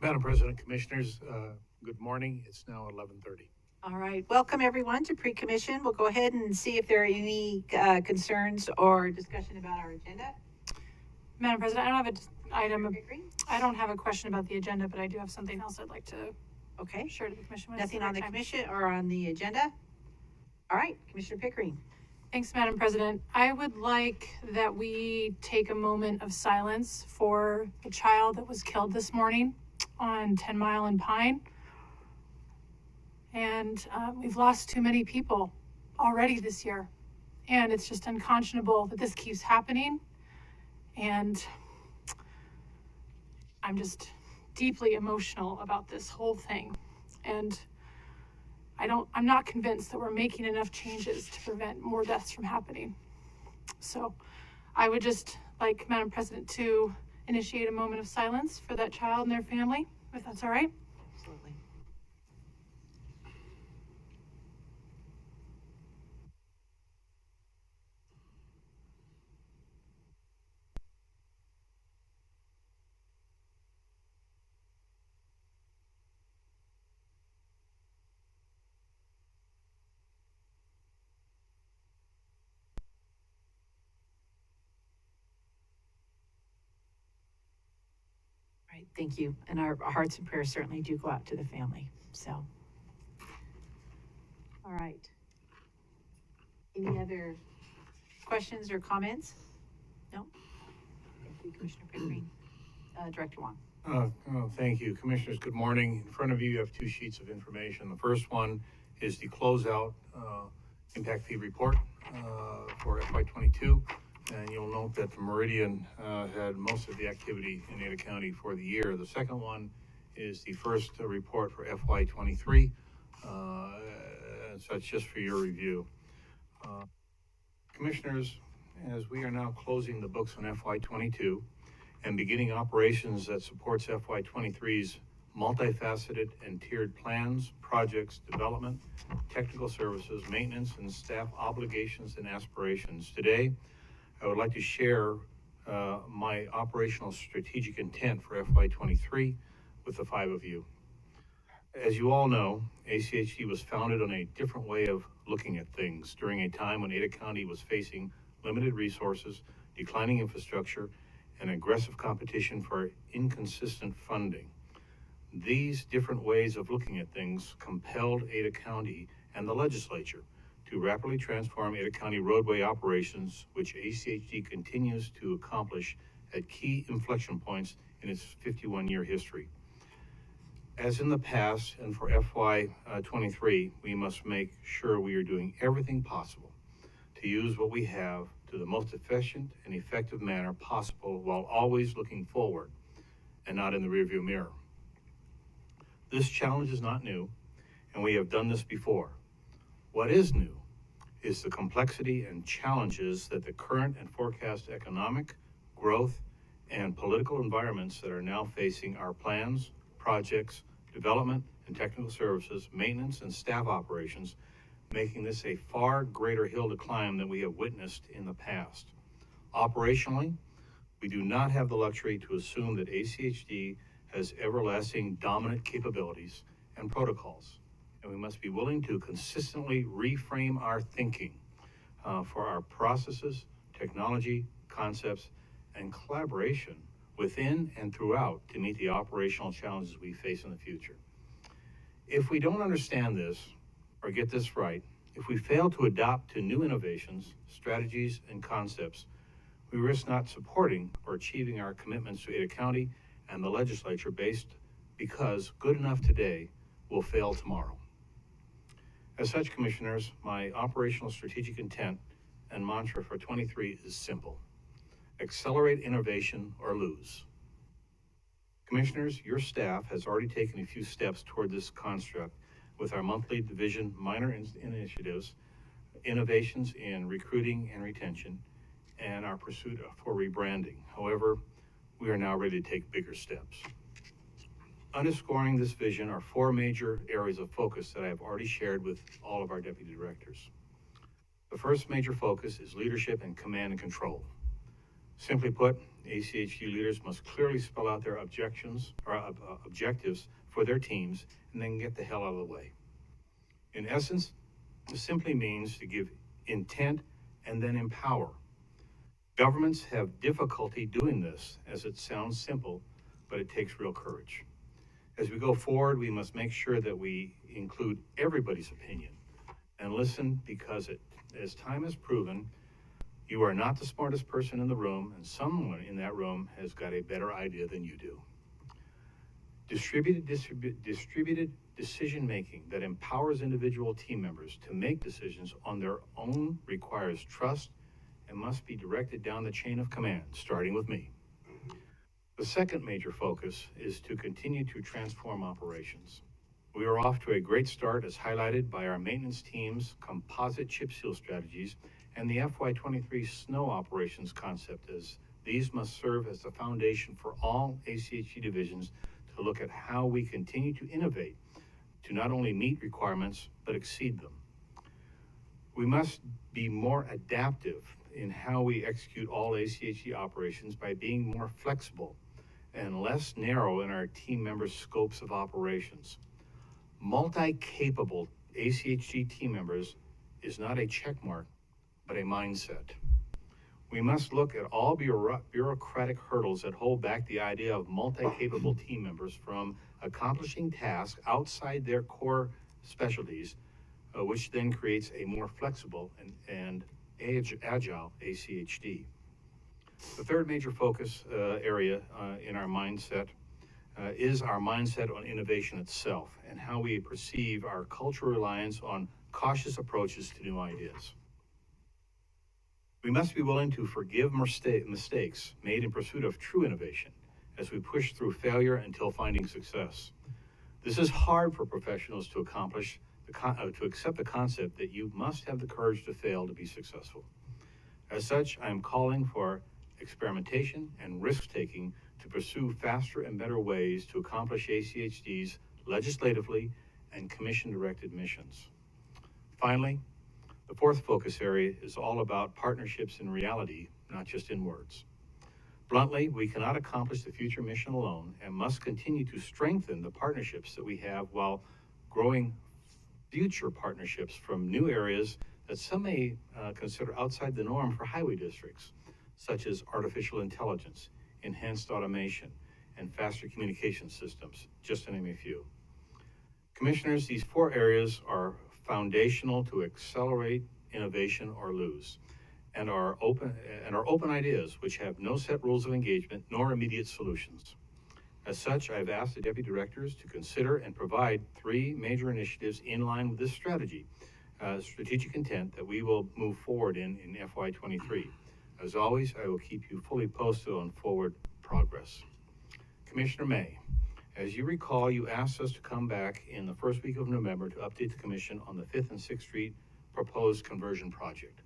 Madam President, Commissioners, good morning. It's now 11:30. All right, welcome everyone to pre-commission. We'll go ahead and see if there are any concerns or discussion about our agenda. Madam President, I don't have Pickering? I don't have a question about the agenda, but I do have something else I'd like to share to the commission. Nothing on the commission or on the agenda? All right, Commissioner Pickering. Thanks, Madam President. I would like that we take a moment of silence for the child that was killed this morning on 10 Mile and Pine. And we've lost too many people already this year. And it's just unconscionable that this keeps happening. And I'm just deeply emotional about this whole thing. And I'm not convinced that we're making enough changes to prevent more deaths from happening. So I would just like, Madam President, to initiate a moment of silence for that child and their family, if that's all right. Absolutely. All right, thank you. And our hearts and prayers certainly do go out to the family. So, all right. Any other questions or comments? No? Thank you, Commissioner Pickering. Director Wong. Thank you. Commissioners, good morning. In front of you, you have two sheets of information. The first one is the closeout impact fee report for FY22. And you'll note that the Meridian had most of the activity in Ada County for the year. The second one is the first report for FY23. So it's just for your review. Commissioners, as we are now closing the books on FY22 and beginning operations that supports FY23's multifaceted and tiered plans, projects, development, technical services, maintenance, and staff obligations and aspirations. Today, I would like to share my operational strategic intent for FY23 with the five of you. As you all know, ACHD was founded on a different way of looking at things during a time when Ada County was facing limited resources, declining infrastructure, and aggressive competition for inconsistent funding. These different ways of looking at things compelled Ada County and the legislature to rapidly transform Ada County roadway operations, which ACHD continues to accomplish at key inflection points in its 51-year history. As in the past and for FY23, we must make sure we are doing everything possible to use what we have to the most efficient and effective manner possible while always looking forward and not in the rearview mirror. This challenge is not new, and we have done this before. What is new is the complexity and challenges that the current and forecast economic, growth, and political environments that are now facing our plans, projects, development and technical services, maintenance and staff operations, making this a far greater hill to climb than we have witnessed in the past. Operationally, we do not have the luxury to assume that ACHD has everlasting dominant capabilities and protocols, and we must be willing to consistently reframe our thinking for our processes, technology, concepts, and collaboration within and throughout to meet the operational challenges we face in the future. If we don't understand this or get this right, if we fail to adopt to new innovations, strategies, and concepts, we risk not supporting or achieving our commitments to Ada County and the legislature because good enough today will fail tomorrow. As such, Commissioners, my operational strategic intent and mantra for 23 is simple: accelerate innovation or lose. Commissioners, your staff has already taken a few steps toward this construct with our monthly division minor initiatives, innovations in recruiting and retention, and our pursuit for rebranding. However, we are now ready to take bigger steps. Underscoring this vision are four major areas of focus that I have already shared with all of our deputy directors. The first major focus is leadership and command and control. Simply put, ACHD leaders must clearly spell out their objectives for their teams and then get the hell out of the way. In essence, it simply means to give intent and then empower. Governments have difficulty doing this, as it sounds simple, but it takes real courage. As we go forward, we must make sure that we include everybody's opinion and listen, because as time has proven, you are not the smartest person in the room, and someone in that room has got a better idea than you do. Distributed decision-making that empowers individual team members to make decisions on their own requires trust and must be directed down the chain of command, starting with me. The second major focus is to continue to transform operations. We are off to a great start, as highlighted by our maintenance team's composite chip seal strategies and the FY23 snow operations concept, as these must serve as the foundation for all ACHG divisions to look at how we continue to innovate to not only meet requirements, but exceed them. We must be more adaptive in how we execute all ACHG operations by being more flexible and less narrow in our team members' scopes of operations. Multi-capable ACHG team members is not a checkmark, but a mindset. We must look at all bureaucratic hurdles that hold back the idea of multi-capable team members from accomplishing tasks outside their core specialties, which then creates a more flexible and agile ACHD. The third major focus area in our mindset is our mindset on innovation itself and how we perceive our cultural reliance on cautious approaches to new ideas. We must be willing to forgive mistakes made in pursuit of true innovation as we push through failure until finding success. This is hard for professionals to accomplish, to accept the concept that you must have the courage to fail to be successful. As such, I am calling for experimentation and risk-taking to pursue faster and better ways to accomplish ACHD's legislatively and commission-directed missions. Finally, the fourth focus area is all about partnerships in reality, not just in words. Bluntly, we cannot accomplish the future mission alone and must continue to strengthen the partnerships that we have while growing future partnerships from new areas that some may consider outside the norm for highway districts, such as artificial intelligence, enhanced automation, and faster communication systems, just to name a few. Commissioners, these four areas are foundational to accelerate innovation or lose, and are open ideas which have no set rules of engagement nor immediate solutions. As such, I've asked the deputy directors to consider and provide 3 major initiatives in line with this strategic intent that we will move forward in FY23. As always, I will keep you fully posted on forward progress. Commissioner May, as you recall, you asked us to come back in the first week of November to update the Commission on the 5th and 6th Street proposed conversion project.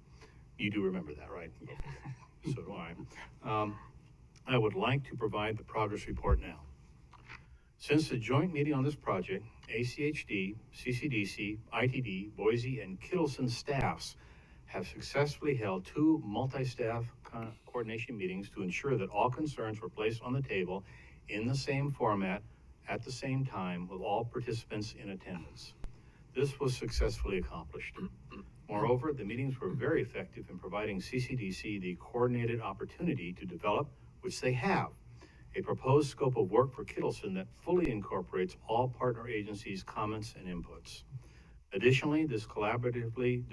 You do remember that, right? So do I. I would like to provide the progress report now. Since the joint meeting on this project, ACHD, CCDC, ITD, Boise, and Kittleson staffs have successfully held 2 multi-staff coordination meetings to ensure that all concerns were placed on the table in the same format at the same time with all participants in attendance. This was successfully accomplished. Moreover, the meetings were very effective in providing CCDC the coordinated opportunity to develop, which they have, a proposed scope of work for Kittleson that fully incorporates all partner agencies' comments and inputs. Additionally, this collaboratively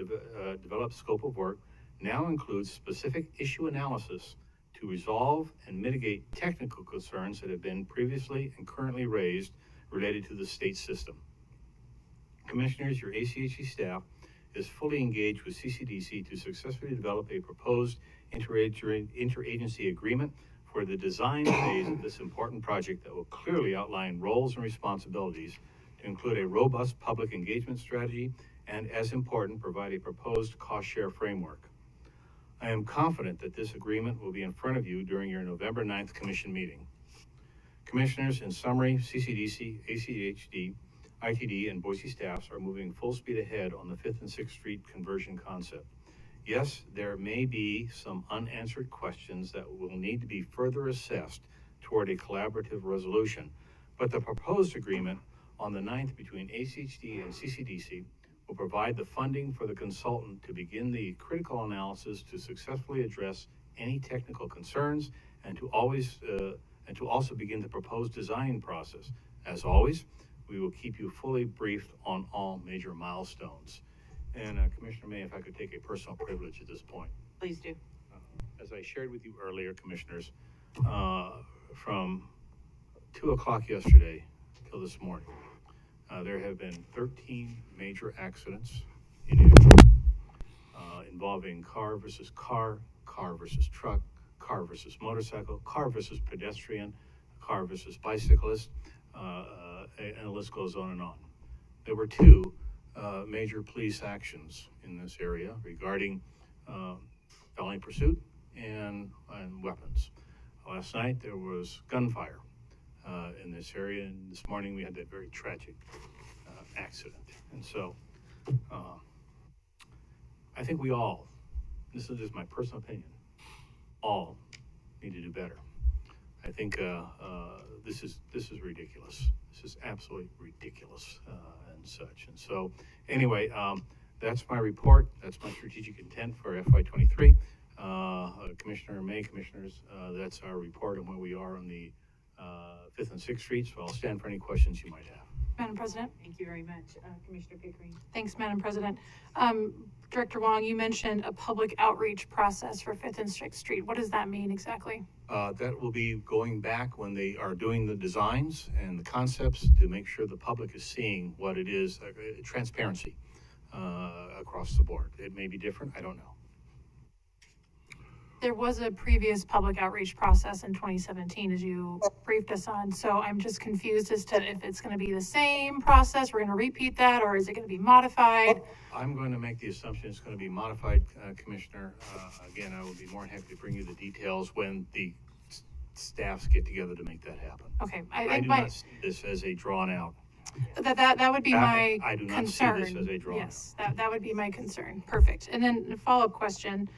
developed scope of work now includes specific issue analysis to resolve and mitigate technical concerns that have been previously and currently raised related to the state system. Commissioners, your ACHD staff is fully engaged with CCDC to successfully develop a proposed interagency agreement for the design phase of this important project that will clearly outline roles and responsibilities to include a robust public engagement strategy and, as important, provide a proposed cost-share framework. I am confident that this agreement will be in front of you during your November 9th Commission meeting. Commissioners, in summary, CCDC, ACHD, ITD, and Boise staffs are moving full speed ahead on the 5th and 6th Street conversion concept. Yes, there may be some unanswered questions that will need to be further assessed toward a collaborative resolution, but the proposed agreement on the 9th between ACHD and CCDC will provide the funding for the consultant to begin the critical analysis to successfully address any technical concerns and to also begin the proposed design process. As always, we will keep you fully briefed on all major milestones. And Commissioner May, if I could take a personal privilege at this point. Please do. As I shared with you earlier, Commissioners, from 2 o'clock yesterday till this morning, there have been 13 major accidents in Israel, involving car versus car, car versus truck, car versus motorcycle, car versus pedestrian, car versus bicyclist, and the list goes on and on. There were 2 major police actions in this area regarding felony pursuit and weapons. Last night there was gunfire in this area, and this morning we had that very tragic accident. And so I think we all, this is just my personal opinion, all need to do better. I think this is ridiculous. This is absolutely ridiculous and such. And so anyway, that's my report. That's my strategic intent for FY23. Commissioner May, Commissioners, that's our report on where we are on the 5th and 6th Streets. So I'll stand for any questions you might have. Madam President. Thank you very much. Commissioner Pickering. Thanks, Madam President. Director Wong, you mentioned a public outreach process for 5th and 6th Street. What does that mean exactly? That will be going back when they are doing the designs and the concepts to make sure the public is seeing what it is, transparency across the board. It may be different, I don't know. There was a previous public outreach process in 2017, as you briefed us on. So I'm just confused as to if it's going to be the same process, we're going to repeat that, or is it going to be modified? I'm going to make the assumption it's going to be modified, Commissioner. Again, I will be more than happy to bring you the details when the staffs get together to make that happen. Okay, I do not see this as a drawn out. That would be my concern. I do not see this as a drawn out. Yes, that would be my concern. Perfect. And then a follow-up question.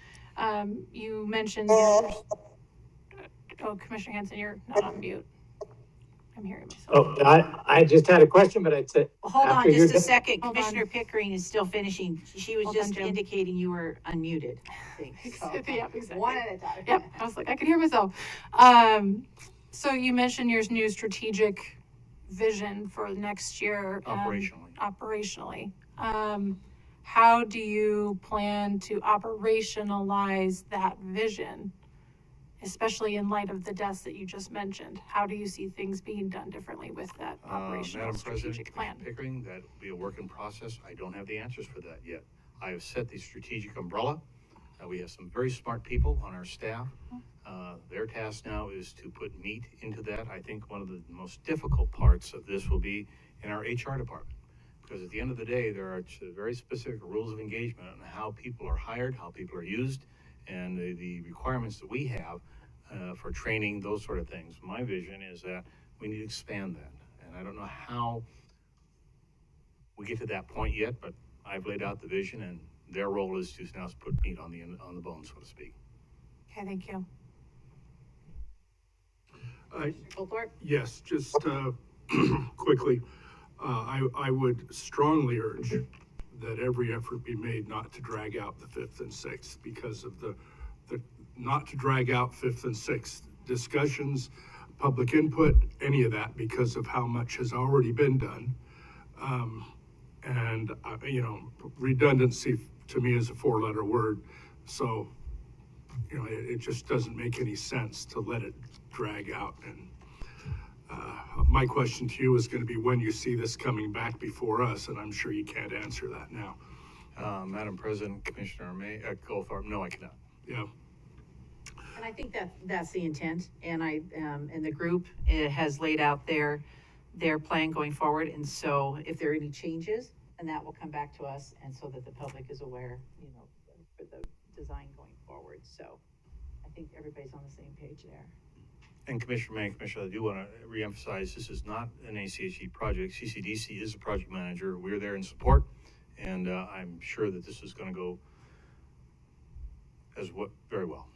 You mentioned, Commissioner Hanson, you're not on mute. I'm hearing myself. Oh, I just had a question, but I'd say. Hold on just a second. Hold Commissioner on. Pickering is still finishing. She was Hold just on, Jim. indicating you were unmuted. Yep, exactly. One at a time. Yep, I was like, I could hear myself. So you mentioned your new strategic vision for next year. Operationally. How do you plan to operationalize that vision, especially in light of the deaths that you just mentioned? How do you see things being done differently with that operational Madam strategic plan? Pickering, that will be a work in process. I don't have the answers for that yet. I have set the strategic umbrella. We have some very smart people on our staff. Their task now is to put meat into that. I think one of the most difficult parts of this will be in our HR department. Because at the end of the day, there are very specific rules of engagement on how people are hired, how people are used, and the requirements that we have for training, those sort of things. My vision is that we need to expand that. And I don't know how we get to that point yet, but I've laid out the vision, and their role is to now put meat on the bone, so to speak. Okay, thank you. Yes, just quickly. I would strongly urge that every effort be made not to drag out the 5th and 6th because of the not to drag out 5th and 6th discussions, public input, any of that, because of how much has already been done. And redundancy to me is a 4-letter word. So, it just doesn't make any sense to let it drag out. And my question to you is going to be when you see this coming back before us, and I'm sure you can't answer that now. Madam President, Commissioner May, Goldfarb, no, I cannot. Yeah. And I think that's the intent, and and the group has laid out their plan going forward. And so if there are any changes, and that will come back to us, and so that the public is aware, for the design going forward. So I think everybody's on the same page there. And Commissioner May, Commissioner, I do want to reemphasize, this is not an ACHE project. CCDC is a project manager. We're there in support, and I'm sure that this is going to go very well.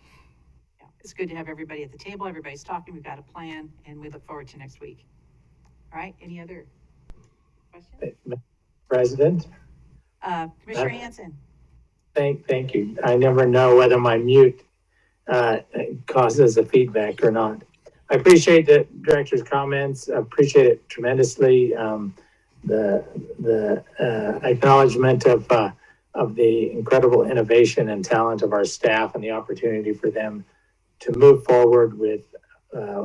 Yeah, it's good to have everybody at the table. Everybody's talking. We've got a plan, and we look forward to next week. All right. Any other questions? President? Commissioner Hanson. Thank you. I never know whether my mute causes a feedback or not. I appreciate the director's comments. I appreciate it tremendously. The acknowledgement of the incredible innovation and talent of our staff and the opportunity for them to move forward with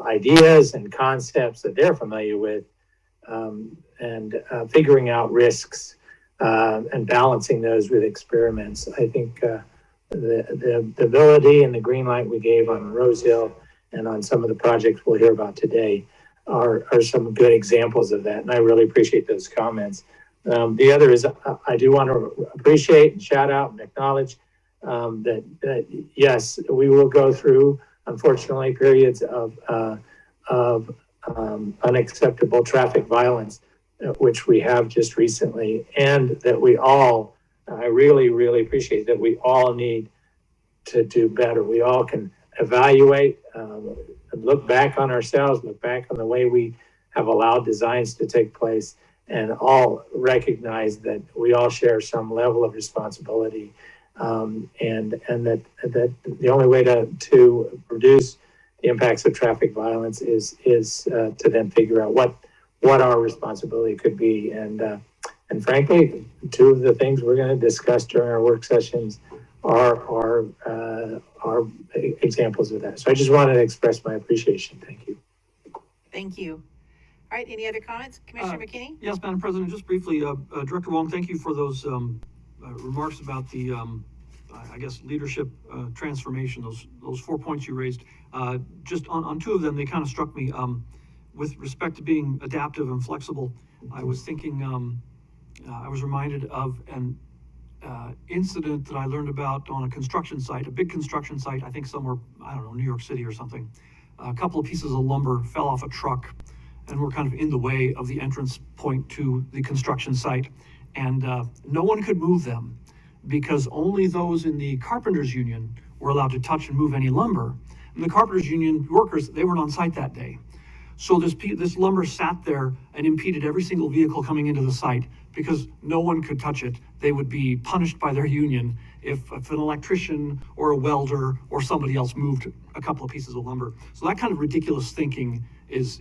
ideas and concepts that they're familiar with, and figuring out risks and balancing those with experiments. I think the ability and the green light we gave on Rose Hill and on some of the projects we'll hear about today are some good examples of that. And I really appreciate those comments. The other is I do want to appreciate and shout out and acknowledge that yes, we will go through, unfortunately, periods of unacceptable traffic violence, which we have just recently, and that we all, I really, really appreciate that we all need to do better. We all can evaluate, look back on ourselves, look back on the way we have allowed designs to take place, and all recognize that we all share some level of responsibility, and that the only way to reduce the impacts of traffic violence is to then figure out what our responsibility could be. And frankly, two of the things we're going to discuss during our work sessions are examples of that. So I just wanted to express my appreciation. Thank you. Thank you. All right, any other comments? Commissioner McKinney? Yes, Madam President, just briefly, Director Wong, thank you for those remarks about the, I guess, leadership transformation, those 4 points you raised. Just on two of them, they kind of struck me. With respect to being adaptive and flexible, I was thinking, I was reminded of an incident that I learned about on a construction site, a big construction site, I think somewhere, I don't know, New York City or something. A couple of pieces of lumber fell off a truck and were kind of in the way of the entrance point to the construction site. And no one could move them because only those in the carpenters union were allowed to touch and move any lumber. And the carpenters union workers, they weren't on site that day. So this lumber sat there and impeded every single vehicle coming into the site because no one could touch it. They would be punished by their union if an electrician or a welder or somebody else moved a couple of pieces of lumber. So that kind of ridiculous thinking it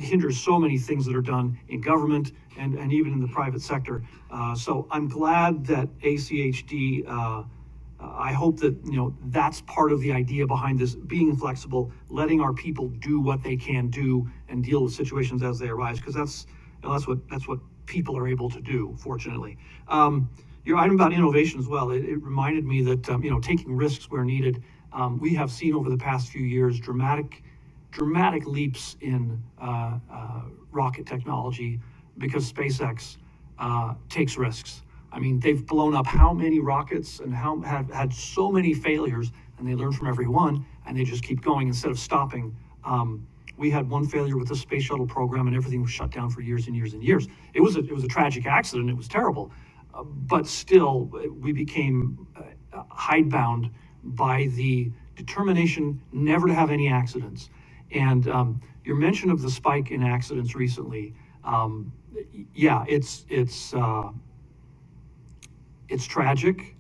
hinders so many things that are done in government and even in the private sector. So I'm glad that ACHD, I hope that, that's part of the idea behind this, being flexible, letting our people do what they can do and deal with situations as they arise, because that's what people are able to do, fortunately. Your item about innovation as well, it reminded me that, taking risks where needed. We have seen over the past few years dramatic leaps in rocket technology because SpaceX takes risks. I mean, they've blown up how many rockets and have had so many failures, and they learn from every one, and they just keep going instead of stopping. We had one failure with the space shuttle program, and everything was shut down for years and years and years. It was a tragic accident. It was terrible, but still, we became hidebound by the determination never to have any accidents. And your mention of the spike in accidents recently, yeah, it's tragic,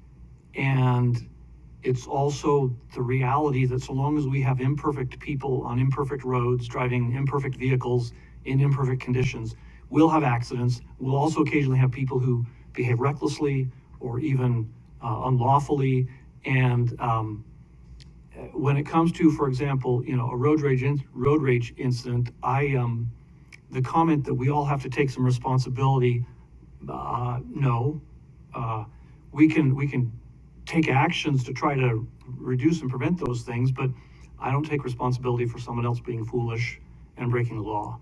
and it's also the reality that so long as we have imperfect people on imperfect roads, driving imperfect vehicles in imperfect conditions, we'll have accidents. We'll also occasionally have people who behave recklessly or even unlawfully. And when it comes to, for example, a road rage incident, the comment that we all have to take some responsibility, no. We can take actions to try to reduce and prevent those things, but I don't take responsibility for someone else being foolish and breaking the law.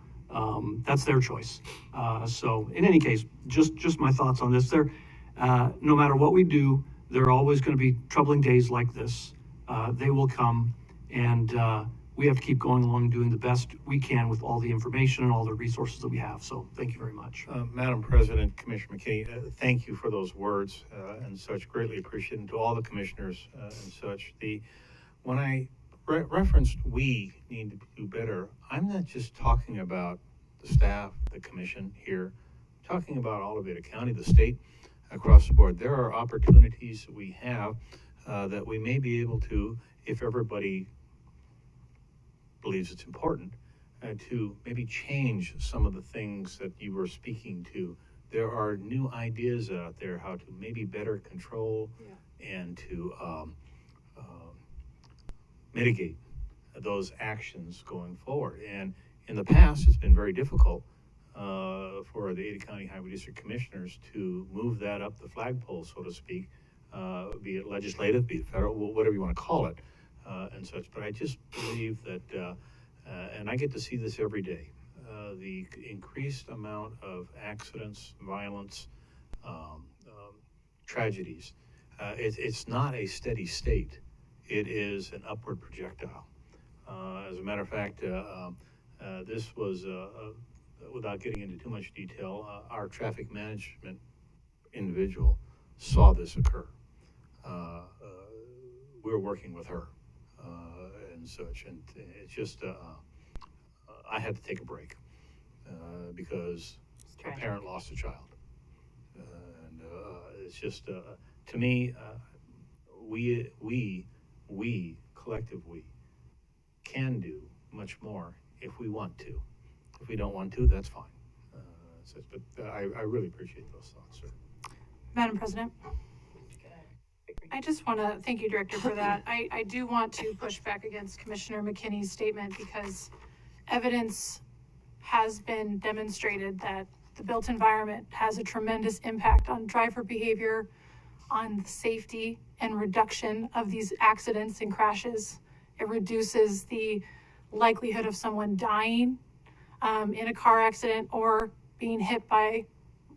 That's their choice. So in any case, just my thoughts on this. No matter what we do, there are always going to be troubling days like this. They will come, and we have to keep going along and doing the best we can with all the information and all the resources that we have. So thank you very much. Madam President, Commissioner McKinney, thank you for those words and such. Greatly appreciated. And to all the commissioners and such. When I referenced we need to do better, I'm not just talking about the staff, the commission here, I'm talking about all of Ada County, the state, across the board. There are opportunities that we have that we may be able to, if everybody believes it's important, to maybe change some of the things that you were speaking to. There are new ideas out there how to maybe better control and to mitigate those actions going forward. And in the past, it's been very difficult for the Ada County Highway District Commissioners to move that up the flagpole, so to speak, be it legislative, be it federal, whatever you want to call it, and such. But I just believe that, and I get to see this every day, the increased amount of accidents, violence, tragedies. It's not a steady state. It is an upward projectile. As a matter of fact, this was, without getting into too much detail, our traffic management individual saw this occur. We're working with her and such, and it's just, I had to take a break because a parent lost a child. And it's just, to me, we, collective we, can do much more if we want to. If we don't want to, that's fine. But I really appreciate those thoughts, sir. Madam President, I just want to thank you, Director, for that. I do want to push back against Commissioner McKinney's statement because evidence has been demonstrated that the built environment has a tremendous impact on driver behavior, on the safety and reduction of these accidents and crashes. It reduces the likelihood of someone dying in a car accident or being hit by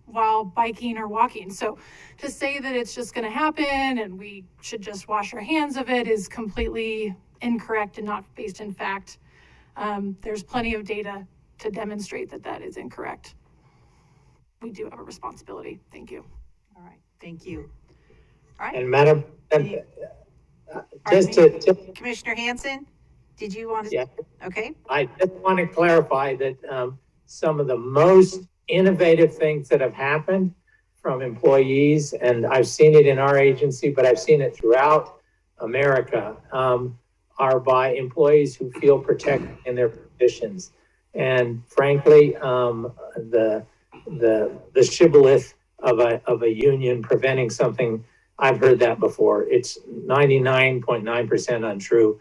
while biking or walking. So to say that it's just going to happen and we should just wash our hands of it is completely incorrect and not based in fact. There's plenty of data to demonstrate that that is incorrect. We do have a responsibility. Thank you. All right, thank you. All right. And Madam, Commissioner Hanson, did you want to? Yeah. Okay. I just want to clarify that some of the most innovative things that have happened from employees, and I've seen it in our agency, but I've seen it throughout America, are by employees who feel protected in their positions. And frankly, the shibboleth of a union preventing something, I've heard that before. It's 99.9% untrue.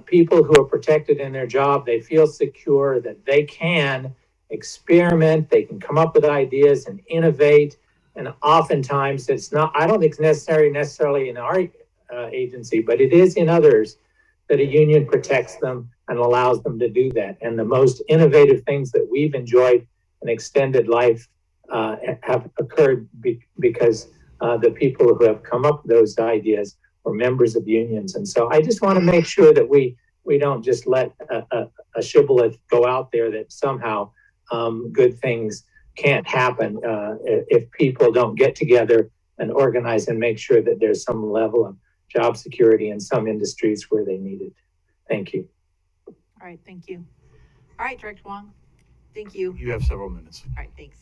People who are protected in their job, they feel secure that they can experiment, they can come up with ideas and innovate. And oftentimes it's not, I don't think it's necessarily in our agency, but it is in others that a union protects them and allows them to do that. And the most innovative things that we've enjoyed an extended life have occurred because the people who have come up with those ideas were members of unions. And so I just want to make sure that we don't just let a shibboleth go out there that somehow good things can't happen if people don't get together and organize and make sure that there's some level of job security in some industries where they need it. Thank you. All right, thank you. All right, Director Wong, thank you. You have several minutes. All right, thanks.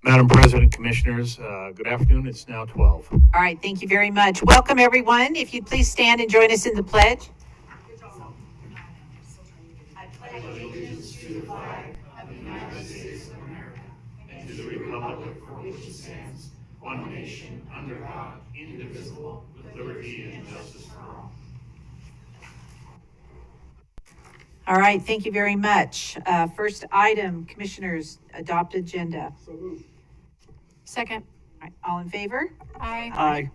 Madam President, Commissioners, good afternoon. It's now 12. All right, thank you very much. Welcome, everyone. If you'd please stand and join us in the pledge. One nation, under God, indivisible, with liberty and justice for all. All right, thank you very much. First item, Commissioners, adopt agenda. Second. All right, all in favor? Aye. Aye.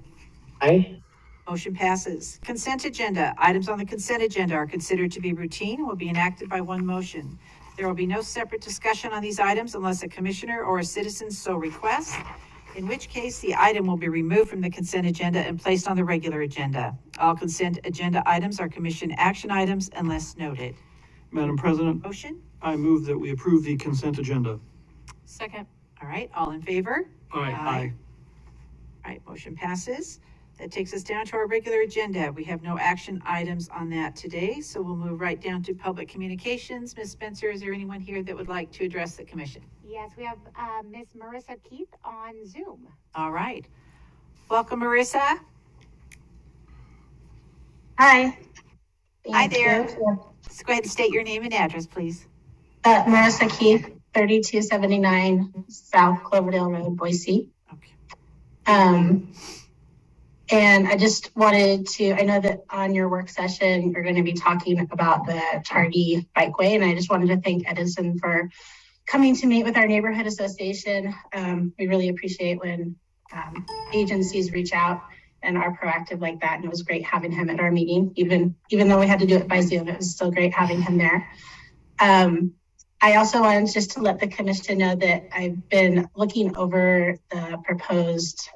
Aye. Motion passes. Consent agenda. Items on the consent agenda are considered to be routine and will be enacted by one motion. There will be no separate discussion on these items unless a commissioner or a citizen so requests, in which case the item will be removed from the consent agenda and placed on the regular agenda. All consent agenda items are commission action items unless noted. Madam President, Motion? I move that we approve the consent agenda. Second. All right, all in favor? Aye. Aye. All right, motion passes. That takes us down to our regular agenda. We have no action items on that today, so we'll move right down to public communications. Ms. Spencer, is there anyone here that would like to address the commission? Yes, we have Miss Marissa Keith on Zoom. All right. Welcome, Marissa. Hi. Hi there. You. Just go ahead and state your name and address, please. Marissa Keith, 3279 South Cloverdale Road, Boise. Okay. And I just wanted to, I know that on your work session, you're going to be talking about the Targee Bikeway, and I just wanted to thank Edison for coming to meet with our neighborhood association. We really appreciate when agencies reach out and are proactive like that, and it was great having him at our meeting, even though we had to do it by Zoom. It was still great having him there. I also wanted just to let the commission know that I've been looking over the proposed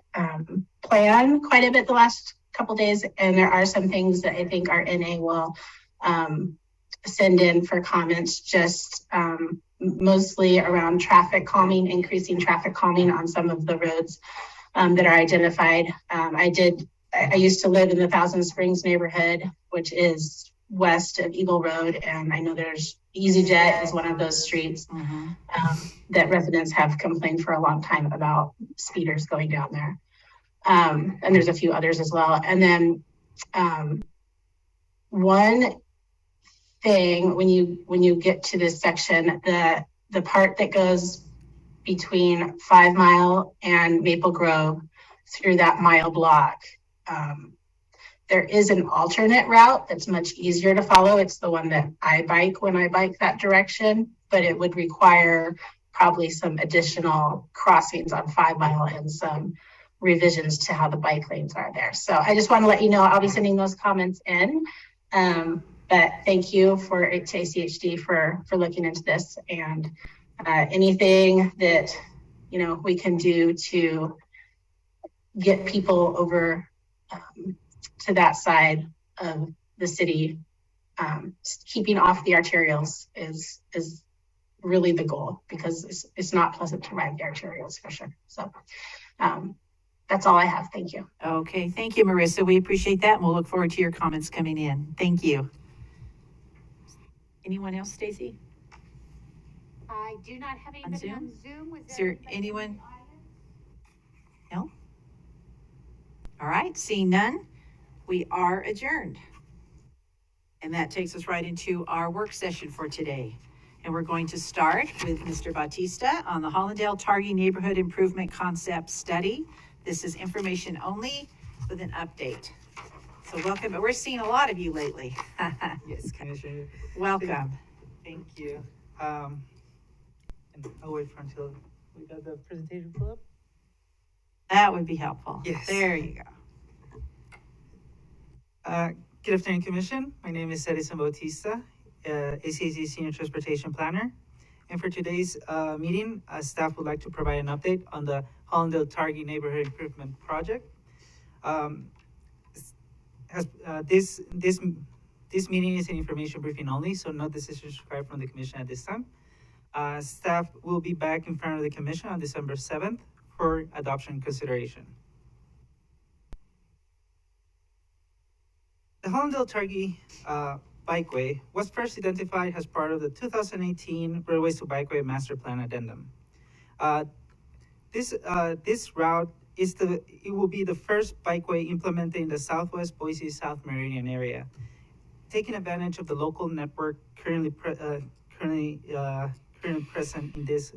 plan quite a bit the last couple days, and there are some things that I think our NA will send in for comments, just mostly around traffic calming, increasing traffic calming on some of the roads that are identified. I used to live in the Thousand Springs neighborhood, which is west of Eagle Road, and I know there's EasyJet is one of those streets that residents have complained for a long time about speeders going down there. And there's a few others as well. And then one thing, when you get to this section, the part that goes between 5 Mile and Maple Grove through that mile block, there is an alternate route that's much easier to follow. It's the one that I bike when I bike that direction, but it would require probably some additional crossings on 5 Mile and some revisions to how the bike lanes are there. So I just want to let you know, I'll be sending those comments in. But thank you to ACHD for looking into this, and anything that we can do to get people over to that side of the city, keeping off the arterials is really the goal, because it's not pleasant to ride the arterials for sure. So that's all I have. Thank you. Okay, thank you, Marissa. We appreciate that, and we'll look forward to your comments coming in. Thank you. Anyone else, Stacy? I do not have anybody on Zoom. Is there anyone? No? All right, seeing none, we are adjourned. And that takes us right into our work session for today. And we're going to start with Mr. Bautista on the Hollandale-Targee Neighborhood Improvement Concept Study. This is information only with an update. So welcome. We're seeing a lot of you lately. Yes, Commissioner. Welcome. Thank you. And I'll wait for until we got the presentation pulled up. That would be helpful. Yes. There you go. Good afternoon, Commission. My name is Edison Bautista, ACAC Senior Transportation Planner. And for today's meeting, staff would like to provide an update on the Hollandale-Targee Neighborhood Improvement Project. This meeting is an information briefing only, so no decisions required from the Commission at this time. Staff will be back in front of the Commission on December 7th for adoption consideration. The Hollandale-Targee Bikeway was first identified as part of the 2018 Roadways to Bikeway Master Plan Addendum. This route it will be the first bikeway implemented in the Southwest Boise South Meridian area, taking advantage of the local network currently present in this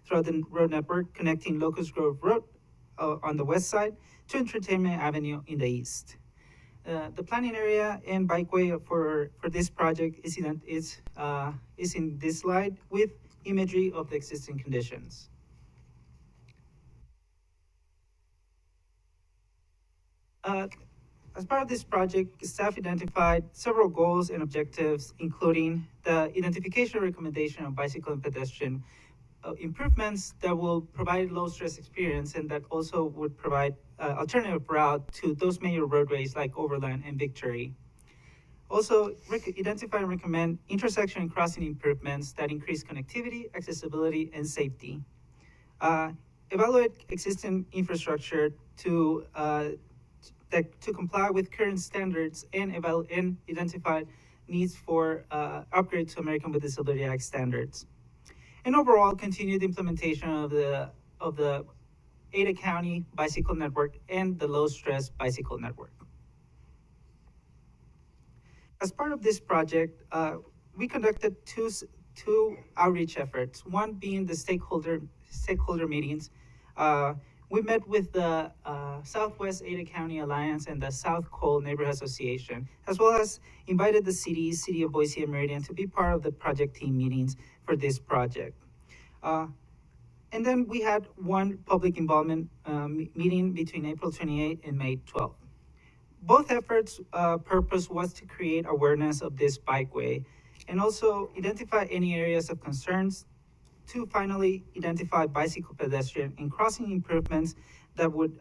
throughout the road network, connecting Locust Grove Road on the west side to Entertainment Avenue in the east. The planning area and bikeway for this project is in this slide with imagery of the existing conditions. As part of this project, staff identified several goals and objectives, including the identification and recommendation of bicycle and pedestrian improvements that will provide low-stress experience and that also would provide alternative route to those major roadways like Overland and Victory. Also, identify and recommend intersection and crossing improvements that increase connectivity, accessibility, and safety. Evaluate existing infrastructure to comply with current standards and identify needs for upgrade to American with Disability Act standards. And overall, continued implementation of the Ada County bicycle network and the low-stress bicycle network. As part of this project, we conducted two outreach efforts. One being the stakeholder meetings. We met with the Southwest Ada County Alliance and the South Cole Neighborhood Association, as well as invited the City of Boise and Meridian to be part of the project team meetings for this project. And then we had one public involvement meeting between April 28 and May 12. Both efforts' purpose was to create awareness of this bikeway and also identify any areas of concerns to finally identify bicycle, pedestrian, and crossing improvements that would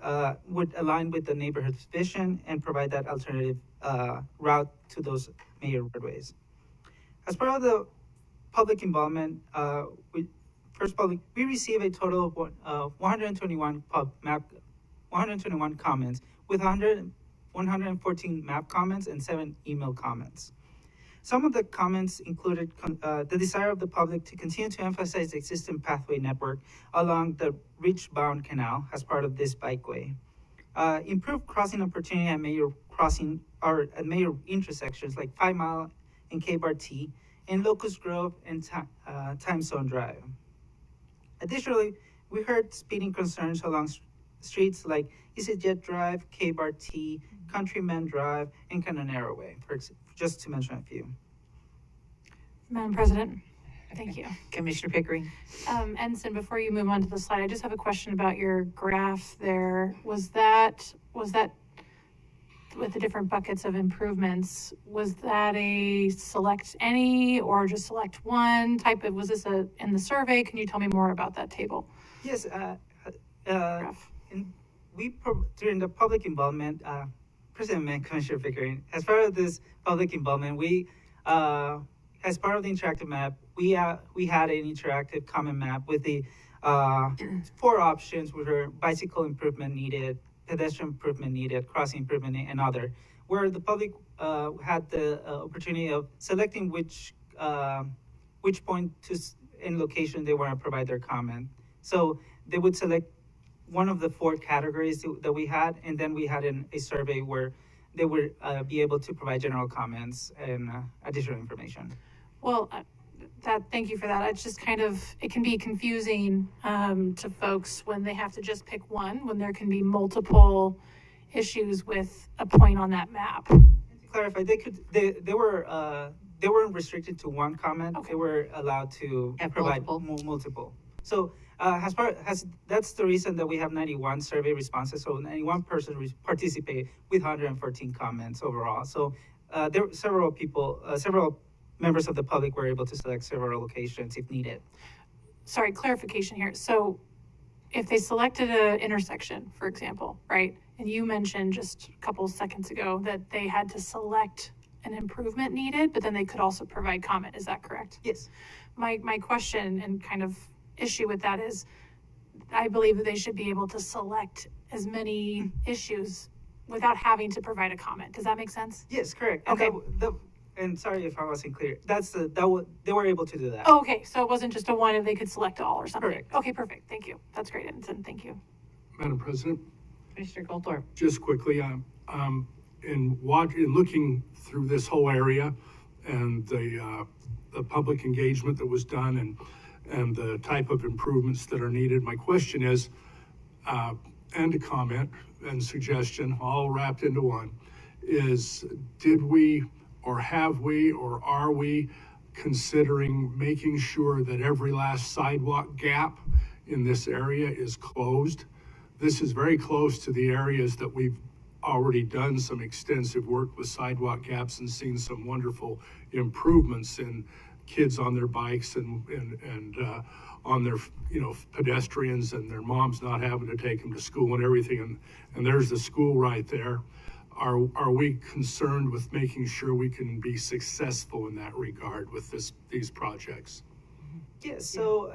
align with the neighborhood's vision and provide that alternative route to those major roadways. As part of the public involvement, we received a total of 121 comments with 114 map comments and 7 email comments. Some of the comments included the desire of the public to continue to emphasize the existing pathway network along the Ridge-bound canal as part of this bikeway. Improved crossing opportunity at major intersections like 5 Mile and K-Bar T, and Locust Grove and Time Zone Drive. Additionally, we heard speeding concerns along streets like EasyJet Drive, K-Bar T, Countryman Drive, and Cananera Way, just to mention a few. Madam President, thank you. Commissioner Pickering. Ensign, before you move on to the slide, I just have a question about your graph there. Was that with the different buckets of improvements, was that a select any or just select one type of, was this in the survey? Can you tell me more about that table? Yes, during the public involvement, President and Commissioner Pickering, as part of this public involvement, we, as part of the interactive map, we had an interactive comment map with the 4 options, which were bicycle improvement needed, pedestrian improvement needed, crossing improvement, and other, where the public had the opportunity of selecting which point in location they want to provide their comment. So they would select one of the 4 categories that we had, and then we had a survey where they would be able to provide general comments and additional information. Well, thank you for that. It's just it can be confusing to folks when they have to just pick one, when there can be multiple issues with a point on that map. To clarify, they weren't restricted to one comment. Okay. They were allowed to provide multiple. So that's the reason that we have 91 survey responses. So 91 persons participate with 114 comments overall. So there were several members of the public were able to select several locations if needed. Sorry, clarification here. So if they selected an intersection, for example, right? And you mentioned just a couple seconds ago that they had to select an improvement needed, but then they could also provide comment. Is that correct? Yes. My question and kind of issue with that is, I believe that they should be able to select as many issues without having to provide a comment. Does that make sense? Yes, correct. Okay. And sorry if I wasn't clear. They were able to do that. Oh, okay, so it wasn't just a one and they could select all or something? Correct. Okay, perfect, thank you. That's great, Edison, thank you. Madam President, Commissioner Goldthorpe. just quickly, in looking through this whole area and the public engagement that was done and the type of improvements that are needed, my question is, and a comment and suggestion, all wrapped into one, is did we or have we or are we considering making sure that every last sidewalk gap in this area is closed? This is very close to the areas that we've already done some extensive work with sidewalk gaps and seen some wonderful improvements in kids on their bikes and on their, pedestrians and their moms not having to take them to school and everything. And there's the school right there. Are we concerned with making sure we can be successful in that regard with these projects? Yes. So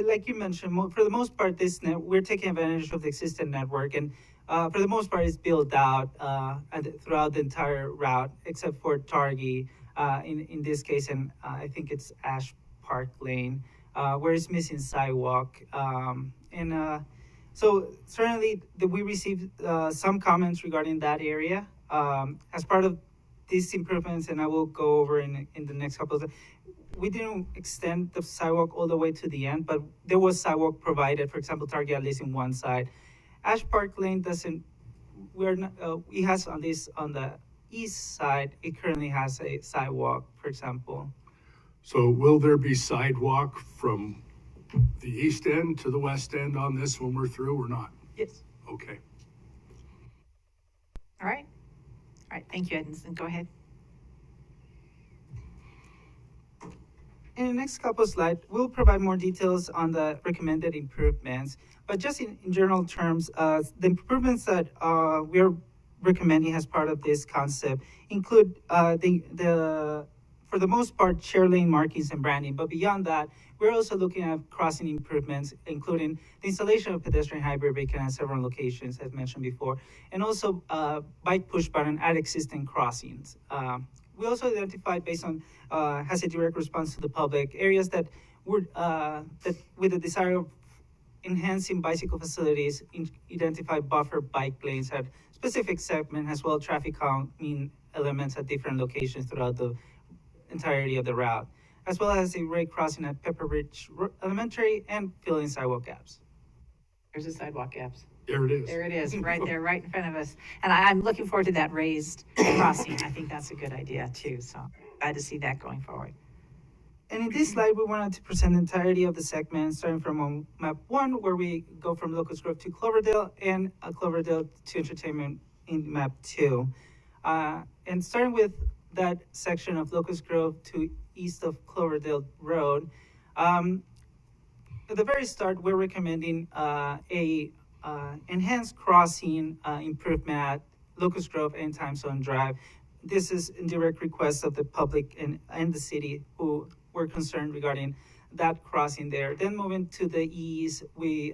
like you mentioned, for the most part, we're taking advantage of the existing network, and for the most part, it's built out throughout the entire route, except for Targee in this case, and I think it's Ash Park Lane, where it's missing sidewalk, so certainly we received some comments regarding that area as part of these improvements, and I will go over in the next couple of. We didn't extend the sidewalk all the way to the end, but there was sidewalk provided. For example, Targee at least in one side. Ash Park Lane doesn't. It has on the east side. It currently has a sidewalk, for example. So will there be sidewalk from the east end to the west end on this when we're through or not? Yes. Okay. All right. Thank you, Edison. Go ahead. In the next couple of slides, we'll provide more details on the recommended improvements. But just in general terms, the improvements that we are recommending as part of this concept include for the most part, share lane markings and branding. But beyond that, we're also looking at crossing improvements, including the installation of pedestrian hybrid beacon at several locations, as mentioned before, and also bike push button at existing crossings. We also identified, based on has a direct response to the public, areas that would that with the desire of enhancing bicycle facilities, identify buffer bike lanes at specific segment, as well as traffic calming elements at different locations throughout the entirety of the route, as well as a rate crossing at Pepper Ridge Elementary and filling sidewalk gaps. There's the sidewalk gaps. There it is. There it is, right there, right in front of us. And I'm looking forward to that raised crossing. I think that's a good idea too. So glad to see that going forward. And in this slide, we wanted to present the entirety of the segment, starting from on map 1, where we go from Locust Grove to Cloverdale, and Cloverdale to Entertainment in map 2. And starting with that section of Locust Grove to east of Cloverdale Road, at the very start, we're recommending a enhanced crossing improvement at Locust Grove and Time Zone Drive. This is in direct request of the public and the city who were concerned regarding that crossing there. Then moving to the east, we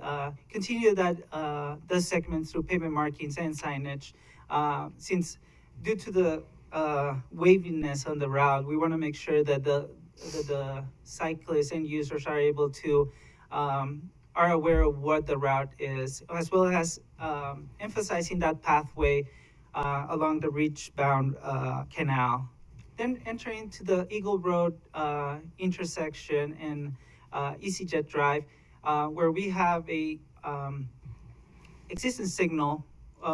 continue the segment through pavement markings and signage. Since due to the waviness on the route, we want to make sure that the cyclists and users are able to are aware of what the route is, as well as emphasizing that pathway along the ridge-bound canal. Then entering to the Eagle Road intersection and EasyJet Drive, where we have a existing signal.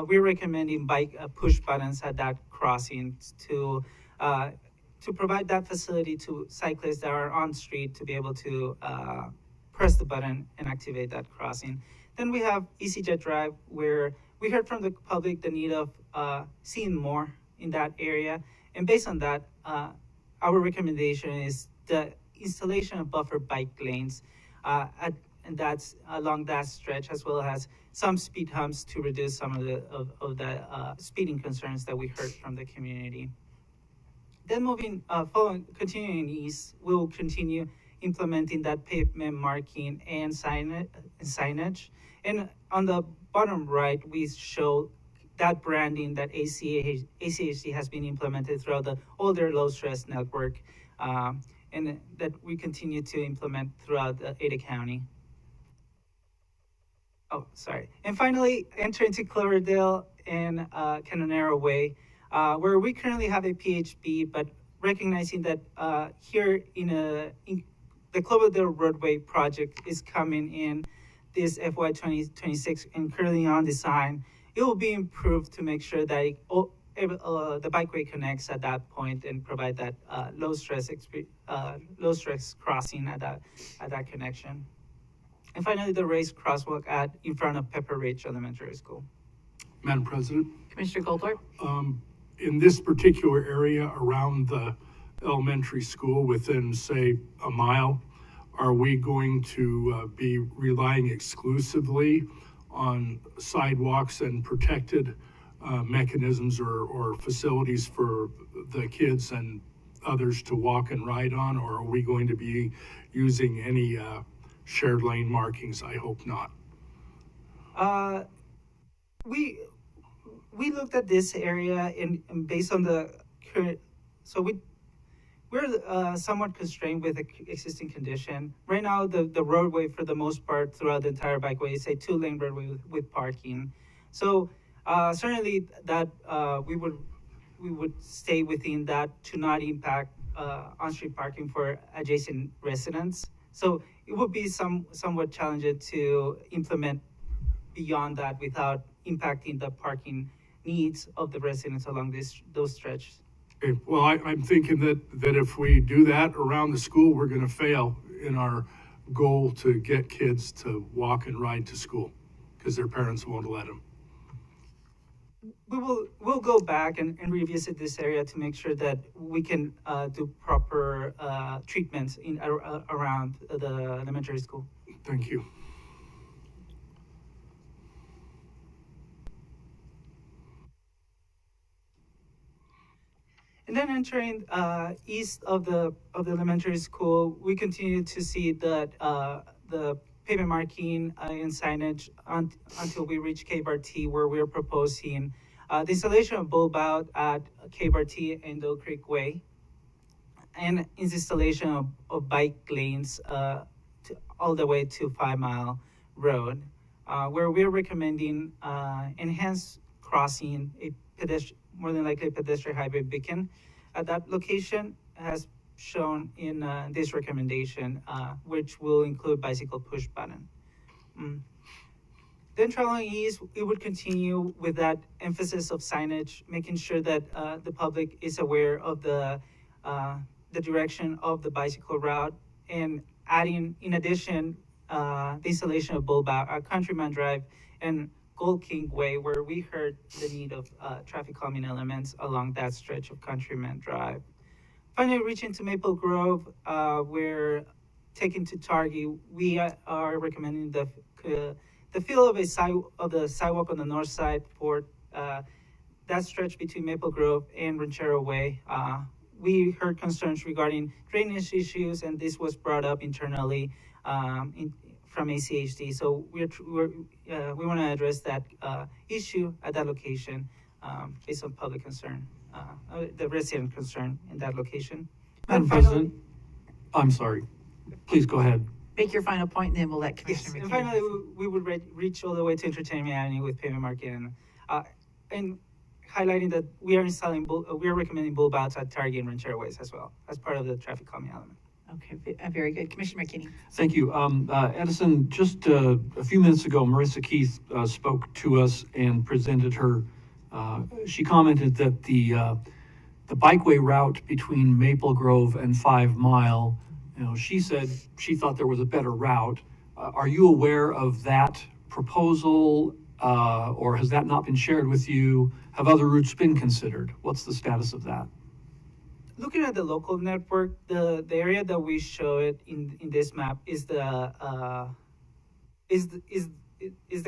We're recommending bike push buttons at that crossing to provide that facility to cyclists that are on street to be able to press the button and activate that crossing. Then we have EasyJet Drive, where we heard from the public the need of seeing more in that area. And based on that, our recommendation is the installation of buffer bike lanes, and that's along that stretch, as well as some speed humps to reduce some of the speeding concerns that we heard from the community. Then continuing east, we'll continue implementing that pavement marking and signage. And on the bottom right, we show that branding that ACHD has been implemented throughout the older low stress network, and that we continue to implement throughout Ada County. Oh, sorry. And finally, enter into Cloverdale and Cananero Way, where we currently have a PHB, but recognizing that here in the Cloverdale Roadway project is coming in this FY 2026 and currently on design, it will be improved to make sure that the bikeway connects at that point and provide that low stress crossing at that connection. And finally, the raised crosswalk in front of Pepper Ridge Elementary School. Madam President, Commissioner Goldthorpe? in this particular area around the elementary school, within, say, a mile, are we going to be relying exclusively on sidewalks and protected mechanisms or facilities for the kids and others to walk and ride on, or are we going to be using any shared lane markings? I hope not. We looked at this area and based on the current, so we're somewhat constrained with the existing condition. Right now, the roadway for the most part throughout the entire bikeway is a 2-lane roadway with parking. So certainly that we would stay within that to not impact on-street parking for adjacent residents. So it would be somewhat challenging to implement beyond that without impacting the parking needs of the residents along those stretches. Okay. Well, I'm thinking that if we do that around the school, we're going to fail in our goal to get kids to walk and ride to school because their parents won't let them. We'll go back and revisit this area to make sure that we can do proper treatments around the elementary school. Thank you. And then entering east of the elementary school, we continue to see that the pavement marking and signage until we reach K-Bar-T, where we're proposing the installation of bulb out at K-Bar-T and Oak Creek Way, and installation of bike lanes all the way to 5 Mile Road, where we're recommending enhanced crossing, more than likely a pedestrian highway beacon at that location, as shown in this recommendation, which will include bicycle push button. Then traveling east, it would continue with that emphasis of signage, making sure that the public is aware of the direction of the bicycle route, and adding, in addition, the installation of bulb out at Countryman Drive and Gold King Way, where we heard the need of traffic calming elements along that stretch of Countryman Drive. Finally, reaching to Maple Grove, we're taking to Targee. We are recommending the fill of the sidewalk on the north side for that stretch between Maple Grove and Ranchero Way. We heard concerns regarding drainage issues, and this was brought up internally from ACHD. So we want to address that issue at that location based on public concern, the resident concern in that location. Madam President, I'm sorry. Please go ahead. Make your final point, and then we'll let Commissioner Yes, and McKinney. finally, we would reach all the way to Entertainment Avenue with pavement marking, and highlighting that we are recommending bulb outs at Target and Ranchero Ways as well as part of the traffic calming element. Okay, very good. Commissioner McKinney. Thank you. Edison, just a few minutes ago, Marissa Keith spoke to us and presented her. She commented that the bikeway route between Maple Grove and 5 Mile, she said she thought there was a better route. Are you aware of that proposal, or has that not been shared with you? Have other routes been considered? What's the status of that? Looking at the local network, the area that we show it in this map is the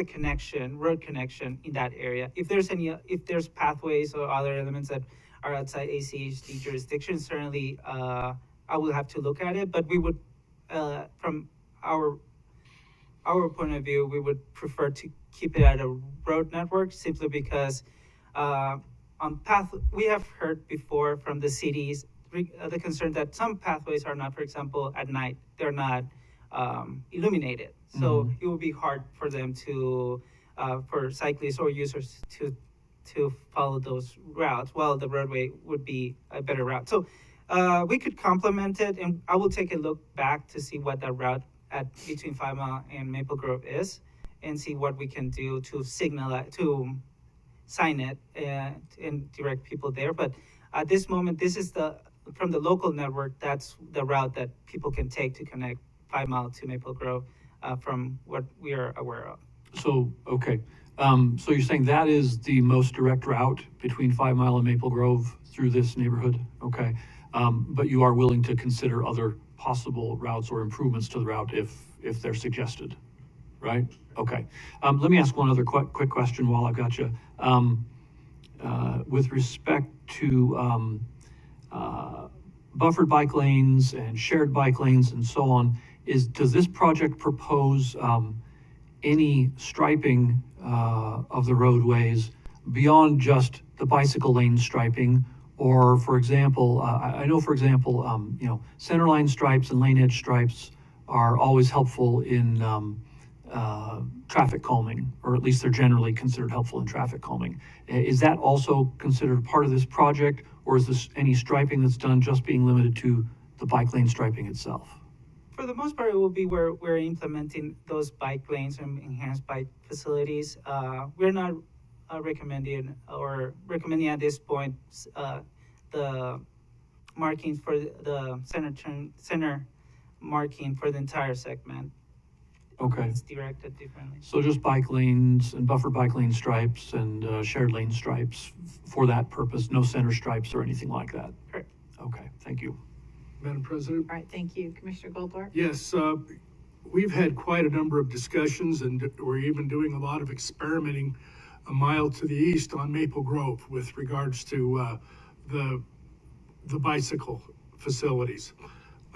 connection, road connection in that area. If there's pathways or other elements that are outside ACHD jurisdiction, certainly I will have to look at it. But we would, from our point of view, we would prefer to keep it at a road network, simply because On path, we have heard before from the cities the concern that some pathways are not, for example, at night, they're not illuminated. So it will be hard for them to, for cyclists or users to follow those routes, while the roadway would be a better route. So we could complement it, and I will take a look back to see what that route at between 5 Mile and Maple Grove is, and see what we can do to signal it, to sign it and direct people there. But at this moment, this is from the local network, that's the route that people can take to connect 5 Mile to Maple Grove from what we are aware of. So, okay. So you're saying that is the most direct route between 5 Mile and Maple Grove through this neighborhood? Okay. But you are willing to consider other possible routes or improvements to the route if they're suggested, right? Okay. Let me ask one other quick question while I've got you. With respect to buffered bike lanes and shared bike lanes and so on, does this project propose any striping of the roadways beyond just the bicycle lane striping? Or, for example, I know, for example, centerline stripes and lane edge stripes are always helpful in traffic calming, or at least they're generally considered helpful in traffic calming. Is that also considered part of this project, or is this any striping that's done just being limited to the bike lane striping itself? For the most part, it will be where we're implementing those bike lanes and enhanced bike facilities. We're not recommending at this point the markings for the center marking for the entire segment. Okay. It's directed differently. So just bike lanes and buffered bike lane stripes and shared lane stripes for that purpose, no center stripes or anything like that? Correct. Okay, thank you. Madam President? All right, thank you. Commissioner Goldthorpe? Yes, we've had quite a number of discussions, and we're even doing a lot of experimenting a mile to the east on Maple Grove with regards to the bicycle facilities.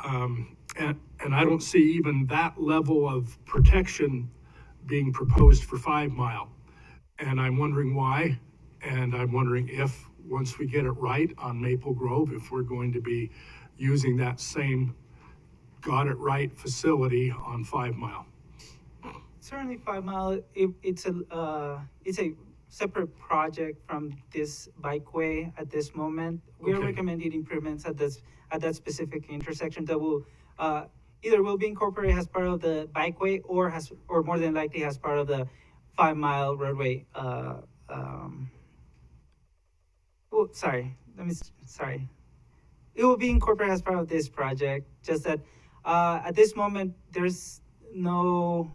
And I don't see even that level of protection being proposed for 5 Mile. And I'm wondering why, and I'm wondering if, once we get it right on Maple Grove, if we're going to be using that same got it right facility on 5 Mile. Certainly 5 Mile, it's a separate project from this bikeway at this moment. We are recommending improvements at that specific intersection that will either will be incorporated as part of the bikeway or more than likely as part of the 5 Mile roadway. It will be incorporated as part of this project, just that at this moment, there's no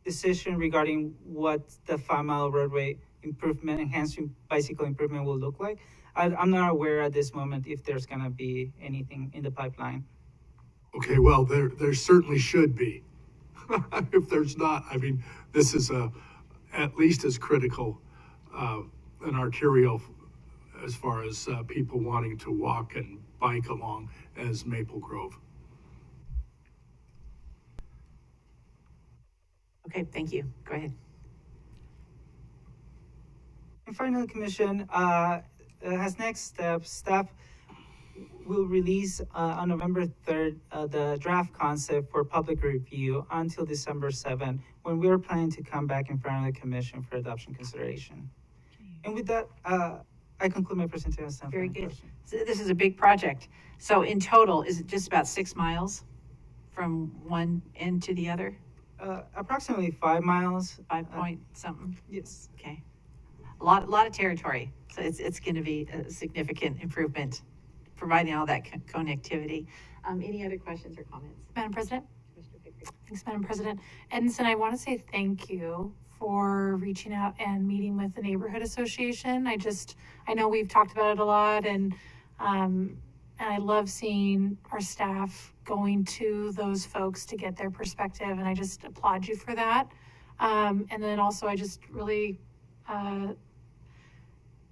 decision regarding what the 5 Mile roadway improvement, enhanced bicycle improvement will look like. I'm not aware at this moment if there's gonna be anything in the pipeline. Okay, well, there certainly should be. If there's not, I mean, this is at least as critical an arterial as far as people wanting to walk and bike along as Maple Grove. Okay, thank you. Go ahead. And finally, Commission, as next steps, staff will release on November 3rd the draft concept for public review until December 7th, when we're planning to come back in front of the Commission for adoption consideration. And with that, I conclude my presentation. Very good. So this is a big project. So in total, is it just about 6 miles from one end to the other? Approximately 5 miles. 5 point something? Yes. Okay. A lot of territory. So it's going to be a significant improvement, providing all that connectivity. Any other questions or comments? Madam President? Commissioner Pickering. Thanks, Madam President. Edinson, I want to say thank you for reaching out and meeting with the neighborhood association. I know we've talked about it a lot, and I love seeing our staff going to those folks to get their perspective, and I just applaud you for that. And then also I just really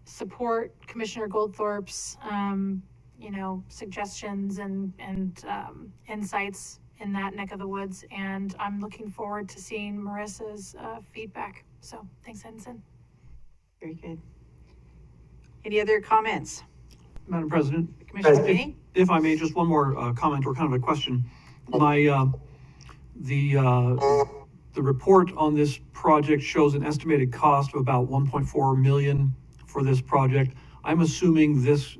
support Commissioner Goldthorpe's suggestions and insights in that neck of the woods, and I'm looking forward to seeing Marissa's feedback. So thanks, Ensign. Very good. Any other comments? Madam President, Commissioner McKinney? if I may, just one more comment or kind of a question. The report on this project shows an estimated cost of about 1.4 million for this project. I'm assuming this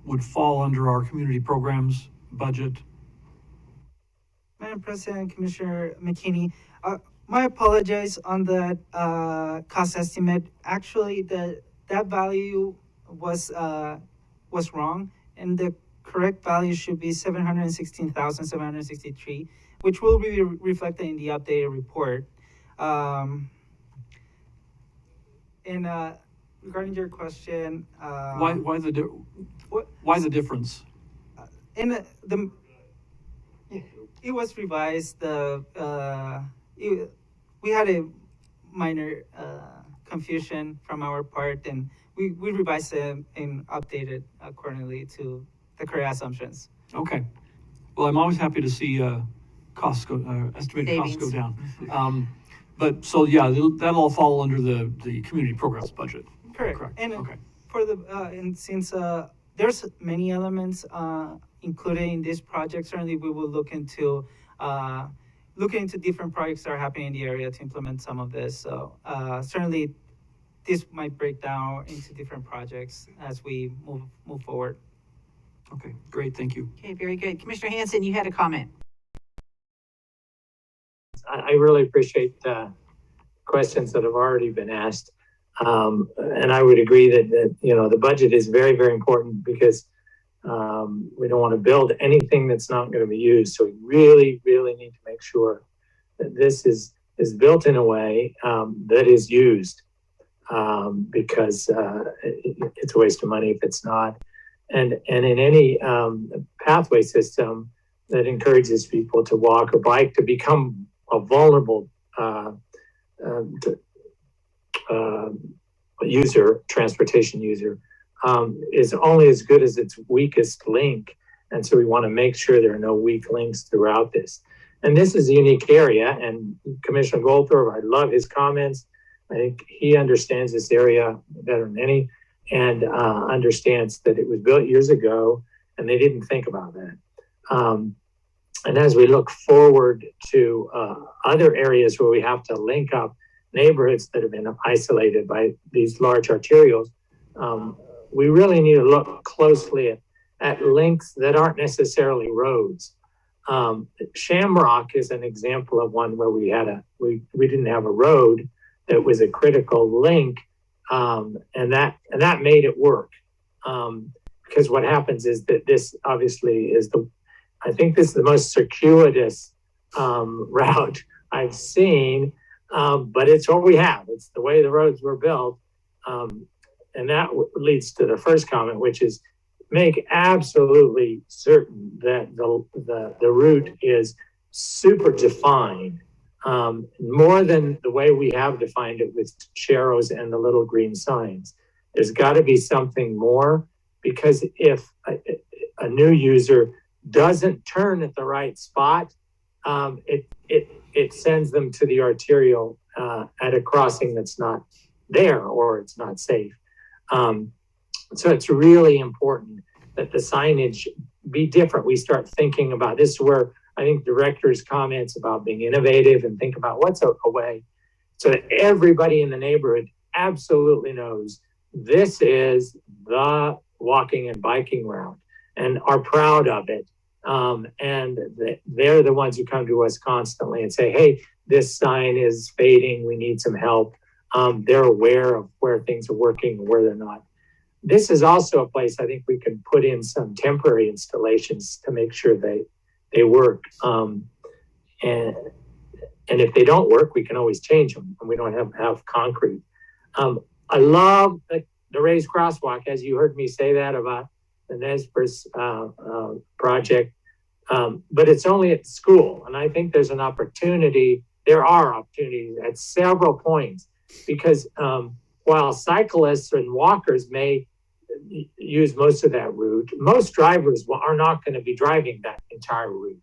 would fall under our community programs budget. Madam President, Commissioner McKinney, my apologies on that cost estimate. Actually, that value was wrong, and the correct value should be 716,763, which will be reflected in the updated report. Regarding your question, Why the difference? It was revised. We had a minor confusion from our part, and we revised it and updated accordingly to the correct assumptions. Okay. Well, I'm always happy to see estimated costs go down. But so yeah, that'll all fall under the community programs budget. Correct. And okay. For the and since there's many elements included in this project, certainly we will look into different projects that are happening in the area to implement some of this. So certainly this might break down into different projects as we move forward. Okay, great, thank you. Okay, very good. Commissioner Hanson, you had a comment. I really appreciate questions that have already been asked. And I would agree that the budget is very, very important because we don't want to build anything that's not going to be used. So we really, really need to make sure that this is built in a way that is used because it's a waste of money if it's not. And in any pathway system that encourages people to walk or bike to become a vulnerable transportation user, is only as good as its weakest link. And so we want to make sure there are no weak links throughout this. And this is a unique area. And Commissioner Goldthorpe, I love his comments. I think he understands this area better than any, and understands that it was built years ago and they didn't think about that. And as we look forward to other areas where we have to link up neighborhoods that have been isolated by these large arterials, we really need to look closely at links that aren't necessarily roads. Shamrock is an example of one where we didn't have a road that was a critical link, and that made it work. Because what happens is that this obviously is I think this is the most circuitous route I've seen, but it's what we have. It's the way the roads were built. And that leads to the first comment, which is make absolutely certain that the route is super defined, more than the way we have defined it with sharrows and the little green signs. There's got to be something more, because if a new user doesn't turn at the right spot, it sends them to the arterial at a crossing that's not there, or it's not safe. So it's really important that the signage be different. We start thinking about this, where I think director's comments about being innovative and think about what's a way so that everybody in the neighborhood absolutely knows this is the walking and biking route and are proud of it. And they're the ones who come to us constantly and say, hey, this sign is fading, we need some help. They're aware of where things are working and where they're not. This is also a place I think we can put in some temporary installations to make sure they work. And if they don't work, we can always change them, and we don't have concrete. I love the raised crosswalk, as you heard me say that about the Nespers project, but it's only at school. And I think there are opportunities at several points, because while cyclists and walkers may use most of that route, most drivers are not going to be driving that entire route.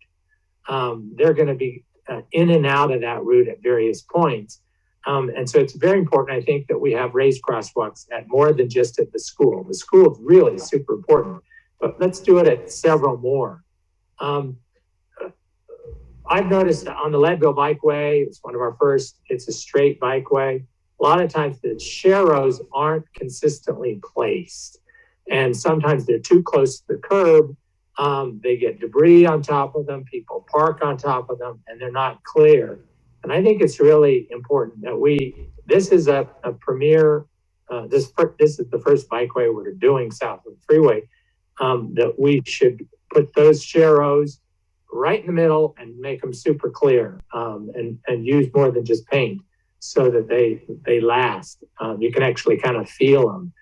They're going to be in and out of that route at various points. And so it's very important, I think, that we have raised crosswalks at more than just at the school. The school is really super important, but let's do it at several more. I've noticed on the Leadville Bikeway, it's one of our first, it's a straight bikeway. A lot of times the sharrows aren't consistently placed. And sometimes they're too close to the curb. They get debris on top of them, people park on top of them, and they're not clear. And I think it's really important that this is a premier, this is the first bikeway we're doing south of the freeway, that we should put those sharrows right in the middle and make them super clear, and use more than just paint so that they last. You can actually kind of feel them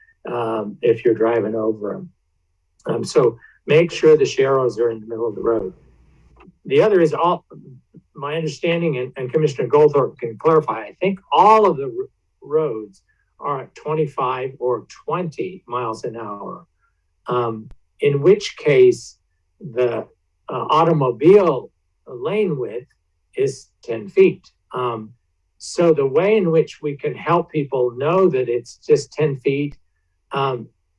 if you're driving over them. So make sure the sharrows are in the middle of the road. The other is my understanding, and Commissioner Goldthorpe can clarify, I think all of the roads are at 25 or 20 miles an hour, in which case the automobile lane width is 10 feet. So the way in which we can help people know that it's just 10 feet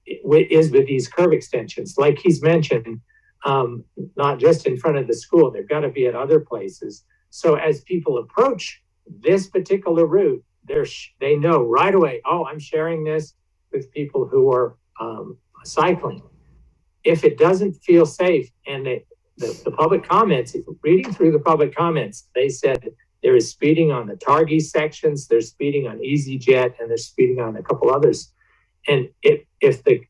is with these curb extensions. Like he's mentioned, not just in front of the school, they've got to be at other places. So as people approach this particular route, they know right away, oh, I'm sharing this with people who are cycling. If it doesn't feel safe, and the public comments, reading through the public comments, they said there is speeding on the Targee sections, there's speeding on EasyJet, and there's speeding on a couple others. And if the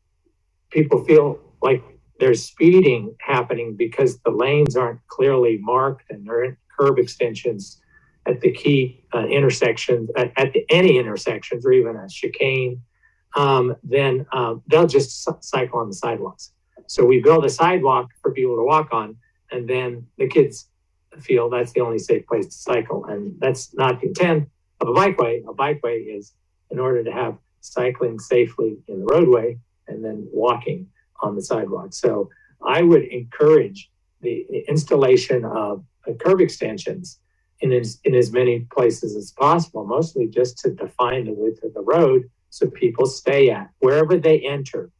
people feel like there's speeding happening because the lanes aren't clearly marked and there aren't curb extensions at the key intersections, at any intersections or even a chicane, then they'll just cycle on the sidewalks. So we build a sidewalk for people to walk on, and then the kids feel that's the only safe place to cycle. And that's not the intent of a bikeway. A bikeway is in order to have cycling safely in the roadway and then walking on the sidewalk. So I would encourage the installation of curb extensions in as many places as possible, mostly just to define the width of the road so people stay at, wherever they enter,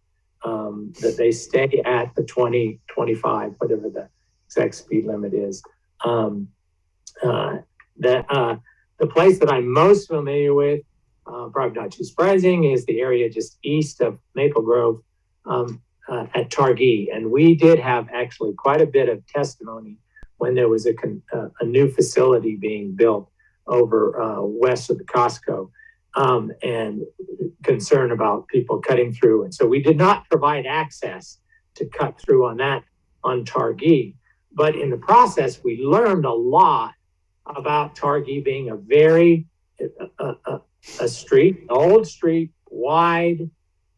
that they stay at the 20, 25, whatever the exact speed limit is. The place that I'm most familiar with, probably not too surprising, is the area just east of Maple Grove at Targee. And we did have actually quite a bit of testimony when there was a new facility being built over west of the Costco, and concern about people cutting through. And so we did not provide access to cut through on Targee. But in the process, we learned a lot about Targee being a very, a street, an old street, wide,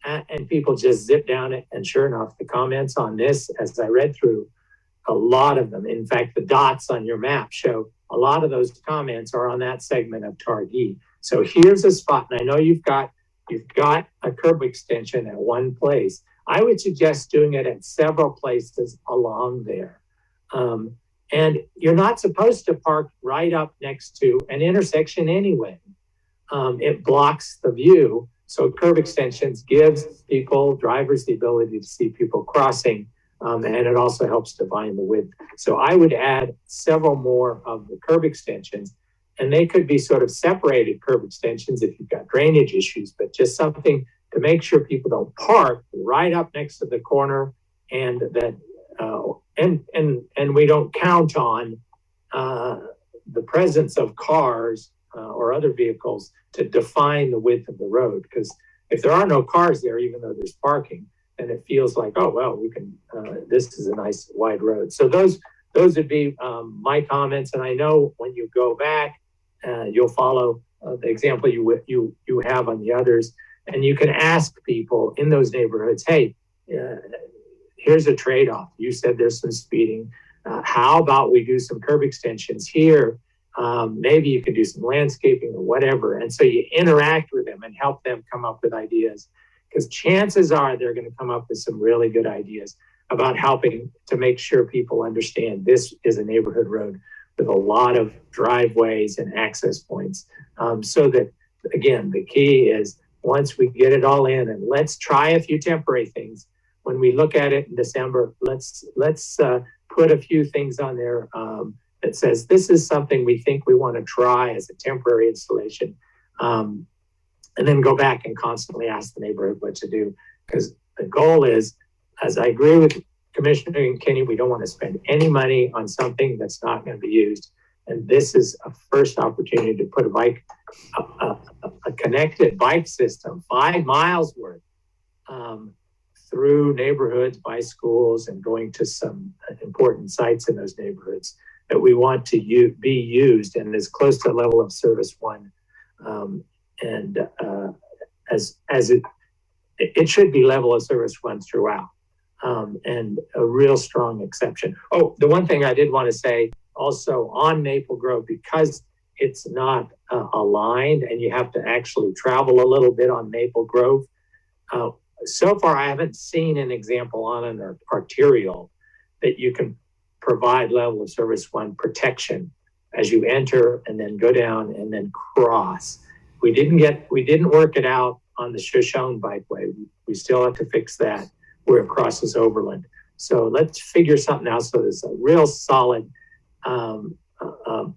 and people just zip down it. And sure enough, the comments on this, as I read through, a lot of them, in fact, the dots on your map show a lot of those comments are on that segment of Targee. So here's a spot, and I know you've got a curb extension at one place. I would suggest doing it at several places along there. And you're not supposed to park right up next to an intersection anyway. It blocks the view. So curb extensions gives drivers the ability to see people crossing, and it also helps define the width. So I would add several more of the curb extensions, and they could be sort of separated curb extensions if you've got drainage issues, but just something to make sure people don't park right up next to the corner, and that and we don't count on the presence of cars or other vehicles to define the width of the road. Because if there are no cars there, even though there's parking, then it feels like, oh, well, we can, this is a nice wide road. So those would be my comments. And I know when you go back, you'll follow the example you have on the others. And you can ask people in those neighborhoods, hey, here's a trade-off. You said there's some speeding. How about we do some curb extensions here? Maybe you can do some landscaping or whatever. And so you interact with them and help them come up with ideas, because chances are they're going to come up with some really good ideas about helping to make sure people understand this is a neighborhood road with a lot of driveways and access points. So that, again, the key is once we get it all in, and let's try a few temporary things. When we look at it in December, let's put a few things on there that says this is something we think we want to try as a temporary installation. And then go back and constantly ask the neighborhood what to do. Because the goal is, as I agree with Commissioner Kenny, we don't want to spend any money on something that's not going to be used. And this is a first opportunity to put a connected bike system, 5 miles worth, through neighborhoods, by schools, and going to some important sites in those neighborhoods that we want to be used and as close to the level of service one. As it should be level of service one throughout, and a real strong exception. Oh, the one thing I did want to say also on Maple Grove, because it's not aligned and you have to actually travel a little bit on Maple Grove. So far, I haven't seen an example on an arterial that you can provide level of service one protection as you enter and then go down and then cross. We didn't work it out on the Shoshone Bikeway. We still have to fix that where it crosses Overland. So let's figure something out so there's a real solid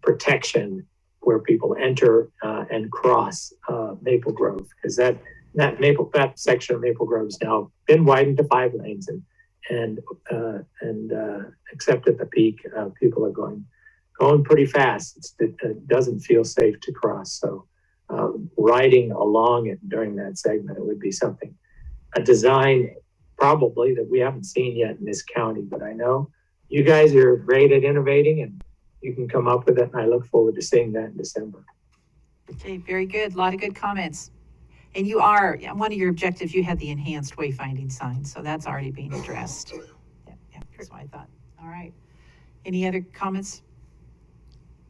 protection where people enter and cross Maple Grove, because that section of Maple Grove has now been widened to 5 lanes, and except at the peak, people are going pretty fast. It doesn't feel safe to cross. So riding along it during that segment, it would be a design probably that we haven't seen yet in this county, but I know you guys are great at innovating and you can come up with it, and I look forward to seeing that in December. Okay, very good. A lot of good comments. And one of your objectives, you had the enhanced wayfinding signs, so that's already being addressed. Yeah, that's what I thought. All right. Any other comments?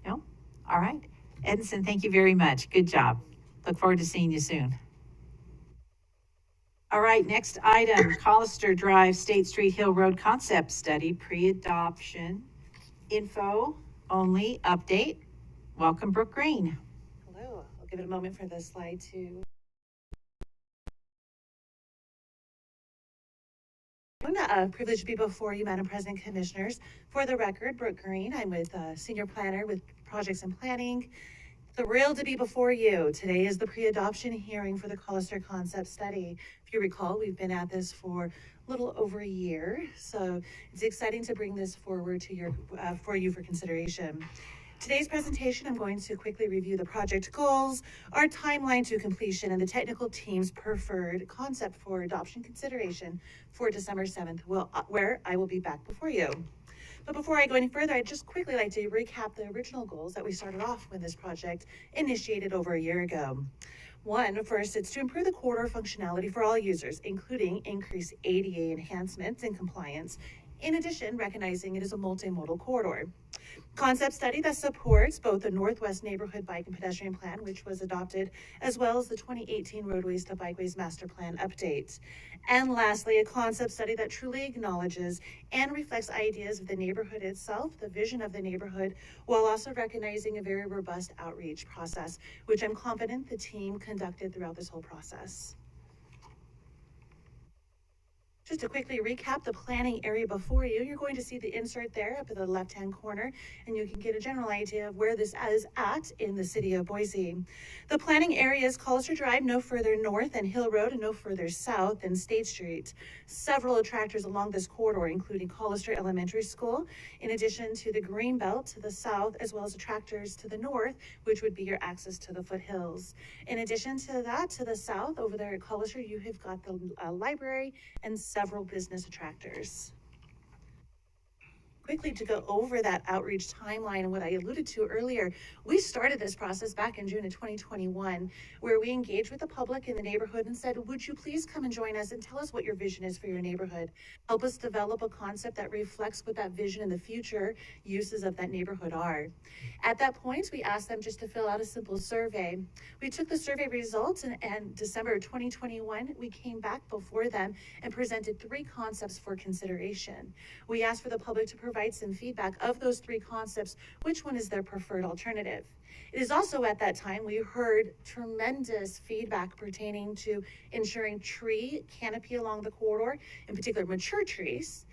No? All right. Edison, thank you very much. Good job. Look forward to seeing you soon. All right, next item, Collister Drive, State Street Hill Road Concept Study, pre-adoption info only update. Welcome, Brooke Green. Hello. I'll give it a moment for the slide to. Privileged to be before you, Madam President, Commissioners. For the record, Brooke Green. I'm with Senior Planner with Projects and Planning. Thrilled to be before you. Today is the pre-adoption hearing for the Collister Concept Study. If you recall, we've been at this for a little over a year, so it's exciting to bring this forward to for you for consideration. Today's presentation, I'm going to quickly review the project goals, our timeline to completion, and the technical team's preferred concept for adoption consideration for December 7th, where I will be back before you. But before I go any further, I'd just quickly like to recap the original goals that we started off when this project initiated over a year ago. First, it's to improve the corridor functionality for all users, including increased ADA enhancements and compliance. In addition, recognizing it is a multimodal corridor. Concept study that supports both the Northwest Neighborhood Bike and Pedestrian Plan, which was adopted, as well as the 2018 Roadways to Bikeways Master Plan update. And lastly, a concept study that truly acknowledges and reflects ideas of the neighborhood itself, the vision of the neighborhood, while also recognizing a very robust outreach process, which I'm confident the team conducted throughout this whole process. Just to quickly recap the planning area before you, you're going to see the insert there up in the left-hand corner, and you can get a general idea of where this is at in the city of Boise. The planning area is Collister Drive, no further north than Hill Road and no further south than State Street. Several attractors along this corridor, including Collister Elementary School, in addition to the green belt to the south, as well as attractors to the north, which would be your access to the foothills. In addition to that, to the south, over there at Collister, you have got the library and several business attractors. Quickly to go over that outreach timeline and what I alluded to earlier, we started this process back in June of 2021, where we engaged with the public in the neighborhood and said, would you please come and join us and tell us what your vision is for your neighborhood? Help us develop a concept that reflects what that vision and the future uses of that neighborhood are. At that point, we asked them just to fill out a simple survey. We took the survey results, and December of 2021, we came back before them and presented 3 concepts for consideration. We asked for the public to provide provide some feedback of those three concepts, which one is their preferred alternative. It is also at that time we heard tremendous feedback pertaining to ensuring tree canopy along the corridor, in particular mature trees,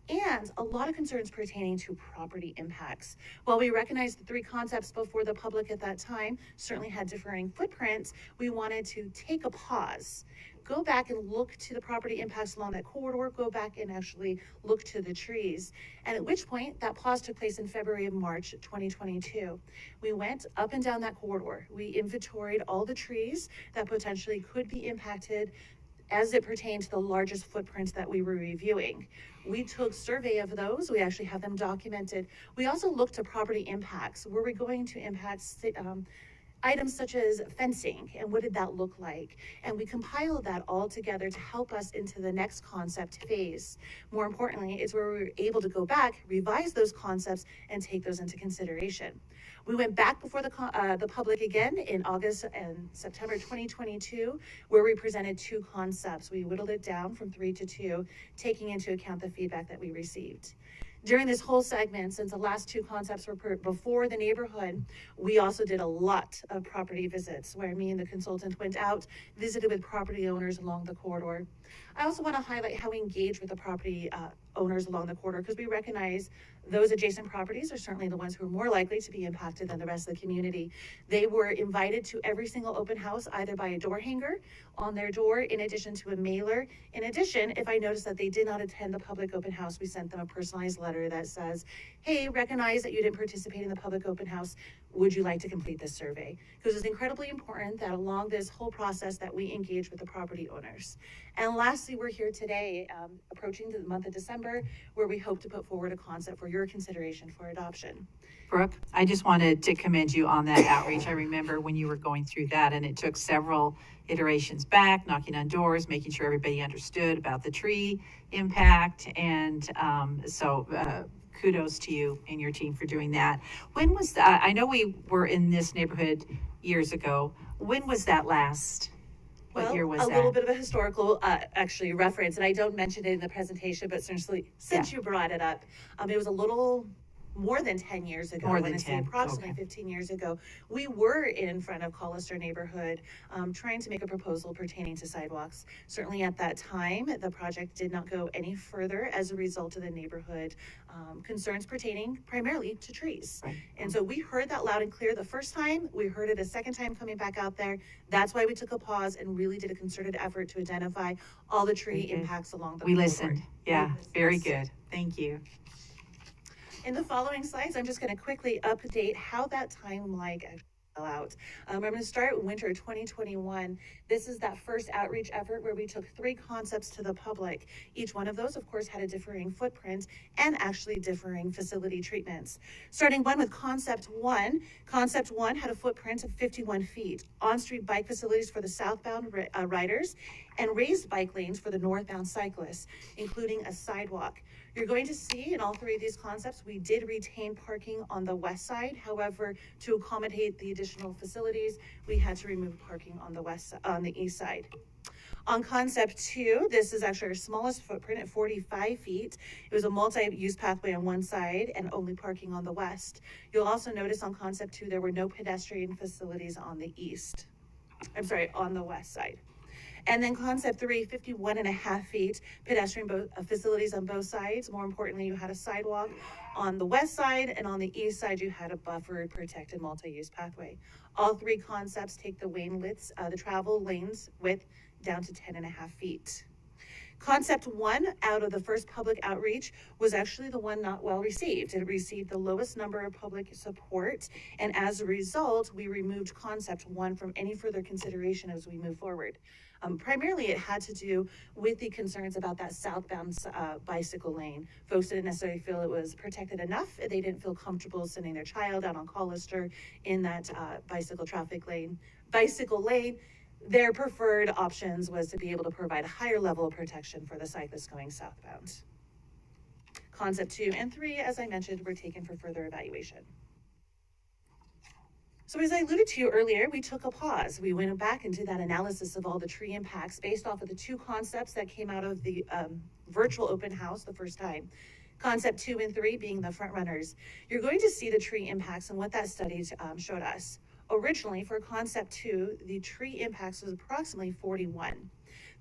and a lot of concerns pertaining to property impacts. While we recognized the three concepts before the public at that time certainly had differing footprints, we wanted to take a pause, go back and look to the property impacts along that corridor, go back and actually look to the trees. And at which point that pause took place in February and March 2022. We went up and down that corridor. We inventoried all the trees that potentially could be impacted as it pertained to the largest footprints that we were reviewing. We took survey of those. We actually have them documented. We also looked to property impacts. Were we going to impact items such as fencing, and what did that look like? And we compiled that all together to help us into the next concept phase. More importantly, it's where we were able to go back, revise those concepts, and take those into consideration. We went back before the public again in August and September 2022, where we presented two concepts. We whittled it down from 3 to 2, taking into account the feedback that we received. During this whole segment, since the last two concepts were before the neighborhood, we also did a lot of property visits where me and the consultant went out, visited with property owners along the corridor. I also want to highlight how we engage with the property owners along the corridor, because we recognize those adjacent properties are certainly the ones who are more likely to be impacted than the rest of the community. They were invited to every single open house, either by a door hanger on their door, in addition to a mailer. In addition, if I noticed that they did not attend the public open house, we sent them a personalized letter that says, hey, recognize that you didn't participate in the public open house. Would you like to complete this survey? Because it's incredibly important that along this whole process that we engage with the property owners. And lastly, we're here today, approaching the month of December, where we hope to put forward a concept for your consideration for adoption. Brooke, I just wanted to commend you on that outreach. I remember when you were going through that, and it took several iterations back, knocking on doors, making sure everybody understood about the tree impact. And kudos to you and your team for doing that. When was that? I know we were in this neighborhood years ago. When was that last? What year was that? A little bit of a historical actually reference, and I don't mention it in the presentation, but certainly since you brought it up, it was a little more than 10 years ago. More than 10. Approximately 15 years ago. We were in front of Collister neighborhood trying to make a proposal pertaining to sidewalks. Certainly at that time, the project did not go any further as a result of the neighborhood concerns pertaining primarily to trees. Right. And so we heard that loud and clear the first time. We heard it a second time coming back out there. That's why we took a pause and really did a concerted effort to identify all the tree impacts along the corridor. Listened. Yeah, very good. Thank you. In the following slides, I'm just going to quickly update how that timeline actually fell out. I'm going to start with winter 2021. This is that first outreach effort where we took 3 concepts to the public. Each one of those, of course, had a differing footprint and actually differing facility treatments. Starting with concept 1. Concept 1 had a footprint of 51 feet, on-street bike facilities for the southbound riders, and raised bike lanes for the northbound cyclists, including a sidewalk. You're going to see in all 3 of these concepts, we did retain parking on the west side. However, to accommodate the additional facilities, we had to remove parking on the east side. On concept 2, this is actually our smallest footprint at 45 feet. It was a multi-use pathway on one side and only parking on the west. You'll also notice on concept 2, there were no pedestrian facilities on the on the west side. And then concept 3, 51.5 feet, pedestrian facilities on both sides. More importantly, you had a sidewalk on the west side, and on the east side, you had a buffered, protected multi-use pathway. All 3 concepts take the travel lanes width down to 10.5 feet. Concept 1 out of the first public outreach was actually the one not well received. It received the lowest number of public support, and as a result, we removed concept 1 from any further consideration as we move forward. Primarily, it had to do with the concerns about that southbound bicycle lane. Folks didn't necessarily feel it was protected enough. They didn't feel comfortable sending their child out on Collister in that bicycle lane. Their preferred options was to be able to provide a higher level of protection for the cyclists going southbound. Concept 2 and 3, as I mentioned, were taken for further evaluation. So as I alluded to you earlier, we took a pause. We went back into that analysis of all the tree impacts based off of the 2 concepts that came out of the virtual open house the first time. Concept 2 and 3 being the front runners. You're going to see the tree impacts and what that study showed us. Originally, for concept 2, the tree impacts was approximately 41.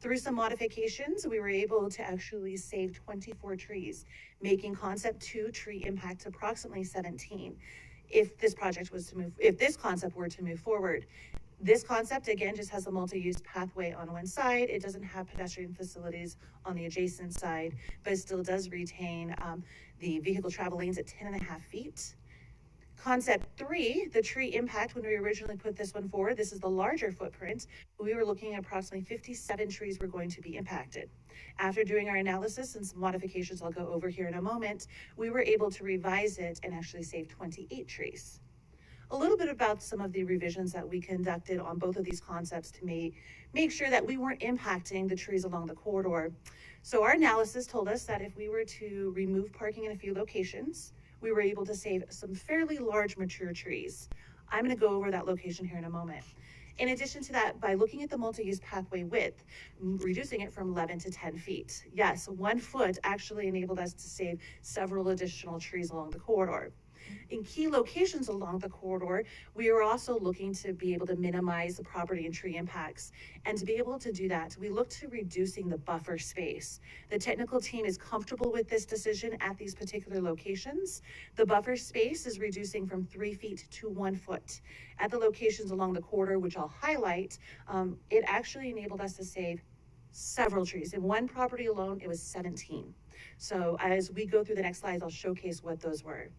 Through some modifications, we were able to actually save 24 trees, making concept 2 tree impact approximately 17. If this concept were to move forward. This concept, again, just has a multi-use pathway on one side. It doesn't have pedestrian facilities on the adjacent side, but it still does retain the vehicle travel lanes at 10.5 feet. Concept 3, the tree impact, when we originally put this one forward, this is the larger footprint. We were looking at approximately 57 trees were going to be impacted. After doing our analysis and some modifications I'll go over here in a moment, we were able to revise it and actually save 28 trees. A little bit about some of the revisions that we conducted on both of these concepts to make sure that we weren't impacting the trees along the corridor. So our analysis told us that if we were to remove parking in a few locations, we were able to save some fairly large mature trees. I'm going to go over that location here in a moment. In addition to that, by looking at the multi-use pathway width, reducing it from 11 to 10 feet. Yes, 1 foot actually enabled us to save several additional trees along the corridor. In key locations along the corridor, we are also looking to be able to minimize the property and tree impacts. And to be able to do that, we look to reducing the buffer space. The technical team is comfortable with this decision at these particular locations. The buffer space is reducing from 3 feet to 1 foot. At the locations along the corridor, which I'll highlight, it actually enabled us to save several trees. In one property alone, it was 17. So as we go through the next slides, I'll showcase what those were.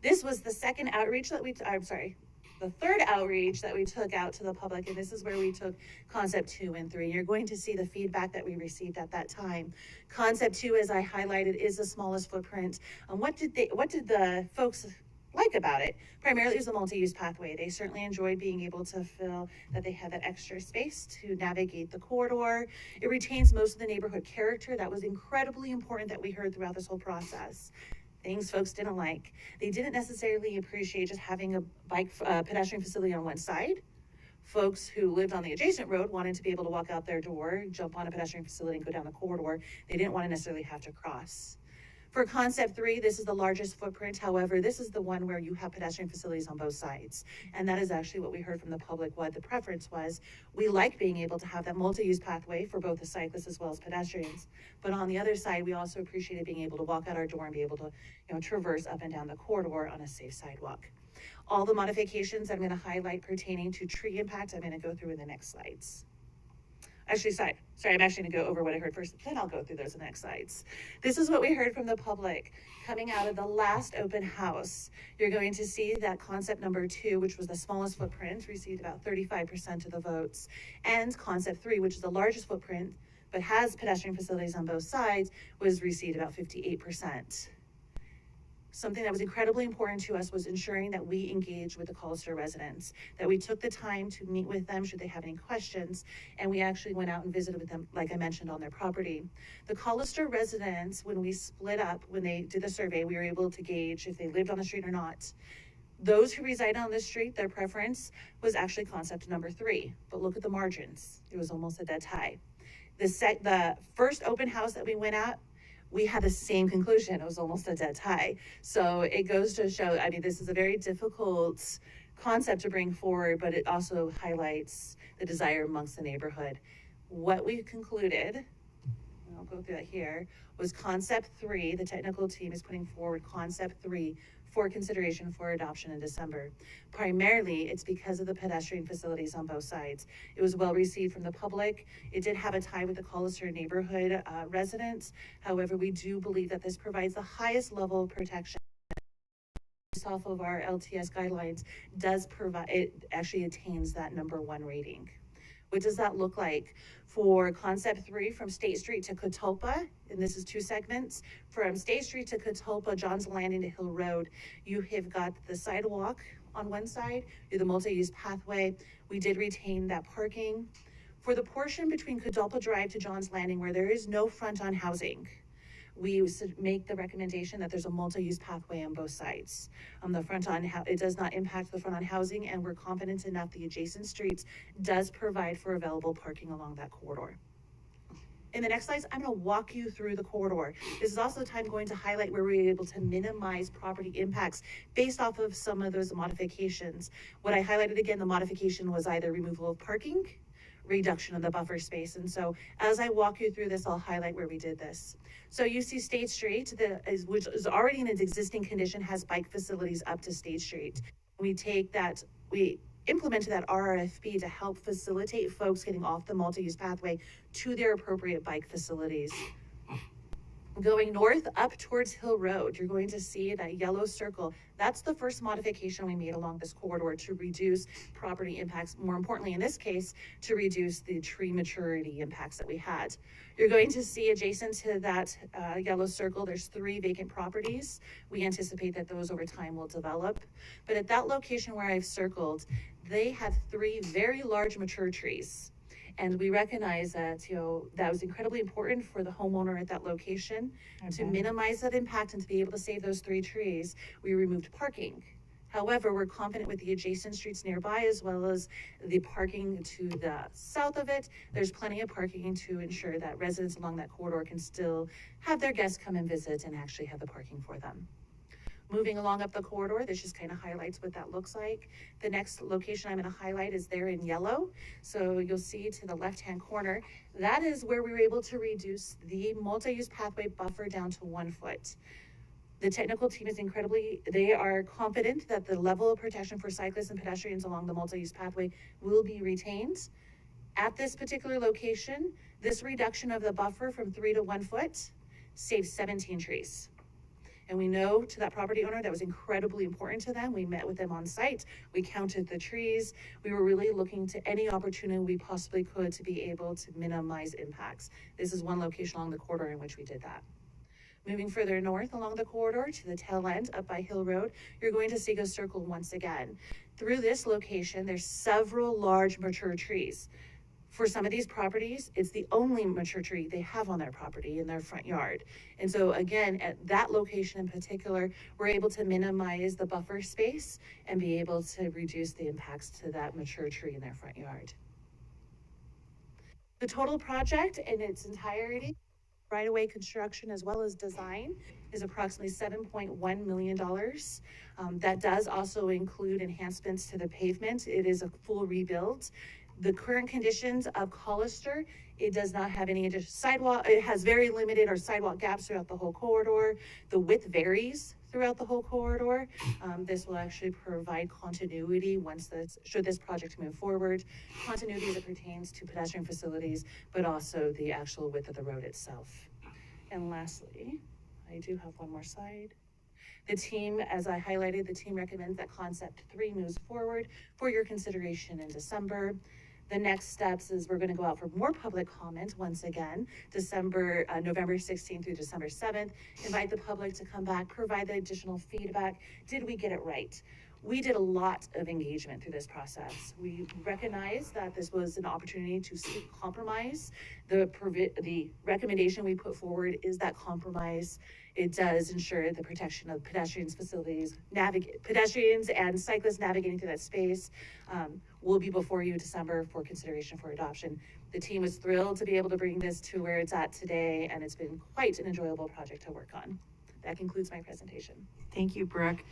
This was the second outreach that the third outreach that we took out to the public, and this is where we took concept 2 and 3. You're going to see the feedback that we received at that time. Concept 2, as I highlighted, is the smallest footprint. What did the folks like about it? Primarily, it was the multi-use pathway. They certainly enjoyed being able to feel that they had that extra space to navigate the corridor. It retains most of the neighborhood character. That was incredibly important that we heard throughout this whole process. Things folks didn't like. They didn't necessarily appreciate just having a pedestrian facility on one side. Folks who lived on the adjacent road wanted to be able to walk out their door, jump on a pedestrian facility and go down the corridor. They didn't want to necessarily have to cross. For concept 3, this is the largest footprint. However, this is the one where you have pedestrian facilities on both sides. And that is actually what we heard from the public, what the preference was. We like being able to have that multi-use pathway for both the cyclists as well as pedestrians. But on the other side, we also appreciated being able to walk out our door and be able to, traverse up and down the corridor on a safe sidewalk. All the modifications I'm going to highlight pertaining to tree impact, I'm going to go through in the next slides. Actually, sorry, I'm actually going to go over what I heard first, then I'll go through those in the next slides. This is what we heard from the public coming out of the last open house. You're going to see that concept number 2, which was the smallest footprint, received about 35% of the votes. And concept 3, which is the largest footprint, but has pedestrian facilities on both sides, was received about 58%. Something that was incredibly important to us was ensuring that we engaged with the Collister residents, that we took the time to meet with them should they have any questions, and we actually went out and visited with them, like I mentioned, on their property. The Collister residents, when we split up, when they did the survey, we were able to gauge if they lived on the street or not. Those who reside on the street, their preference was actually concept number 3, but look at the margins. It was almost a dead tie. The first open house that we went at, we had the same conclusion. It was almost a dead tie. So it goes to show, this is a very difficult concept to bring forward, but it also highlights the desire amongst the neighborhood. What we concluded, and I'll go through that here, was concept 3. The technical team is putting forward concept 3 for consideration for adoption in December. Primarily, it's because of the pedestrian facilities on both sides. It was well received from the public. It did have a tie with the Collister neighborhood residents. However, we do believe that this provides the highest level of protection. Based off of our LTS guidelines, it actually attains that number 1 rating. What does that look like? For concept 3, from State Street to Catalpa, and this is 2 segments, from State Street to Catalpa, John's Landing to Hill Road, you have got the sidewalk on one side, the multi-use pathway. We did retain that parking. For the portion between Catalpa Drive to John's Landing, where there is no front-on housing, we make the recommendation that there's a multi-use pathway on both sides. It does not impact the front-on housing, and we're confident enough the adjacent streets does provide for available parking along that corridor. In the next slides, I'm going to walk you through the corridor. This is also the time going to highlight where we were able to minimize property impacts based off of some of those modifications. What I highlighted again, the modification was either removal of parking, reduction of the buffer space. And so as I walk you through this, I'll highlight where we did this. So you see State Street, which is already in its existing condition, has bike facilities up to State Street. We implemented that RRFP to help facilitate folks getting off the multi-use pathway to their appropriate bike facilities. Going north up towards Hill Road, you're going to see that yellow circle. That's the first modification we made along this corridor to reduce property impacts. More importantly, in this case, to reduce the tree maturity impacts that we had. You're going to see adjacent to that yellow circle, there's 3 vacant properties. We anticipate that those over time will develop. But at that location where I've circled, they have 3 very large mature trees. And we recognize that, that was incredibly important for the homeowner at that location. To minimize that impact and to be able to save those 3 trees, we removed parking. However, we're confident with the adjacent streets nearby, as well as the parking to the south of it, there's plenty of parking to ensure that residents along that corridor can still have their guests come and visit and actually have the parking for them. Moving along up the corridor, this just kind of highlights what that looks like. The next location I'm going to highlight is there in yellow. So you'll see to the left-hand corner, that is where we were able to reduce the multi-use pathway buffer down to 1 foot. The technical team is they are confident that the level of protection for cyclists and pedestrians along the multi-use pathway will be retained. At this particular location, this reduction of the buffer from 3 to 1 foot saves 17 trees. And we know to that property owner that was incredibly important to them. We met with them on site. We counted the trees. We were really looking to any opportunity we possibly could to be able to minimize impacts. This is one location along the corridor in which we did that. Moving further north along the corridor to the tail end up by Hill Road, you're going to see go circle once again. Through this location, there's several large mature trees. For some of these properties, it's the only mature tree they have on their property in their front yard. And so again, at that location in particular, we're able to minimize the buffer space and be able to reduce the impacts to that mature tree in their front yard. The total project in its entirety, right-of-way construction as well as design, is approximately $7.1 million. That does also include enhancements to the pavement. It is a full rebuild. The current conditions of Collister, it does not have any additional sidewalk. It has very limited or sidewalk gaps throughout the whole corridor. The width varies throughout the whole corridor. This will actually provide continuity should this project move forward. Continuity as it pertains to pedestrian facilities, but also the actual width of the road itself. And lastly, I do have one more slide. The team, as I highlighted, the team recommends that concept 3 moves forward for your consideration in December. The next steps is we're going to go out for more public comment once again, November 16th through December 7th. Invite the public to come back, provide the additional feedback. Did we get it right? We did a lot of engagement through this process. We recognize that this was an opportunity to seek compromise. The recommendation we put forward is that compromise. It does ensure the protection of pedestrians and cyclists navigating through that space. Will be before you December for consideration for adoption. The team was thrilled to be able to bring this to where it's at today, and it's been quite an enjoyable project to work on. That concludes my presentation. Thank you, Brooke.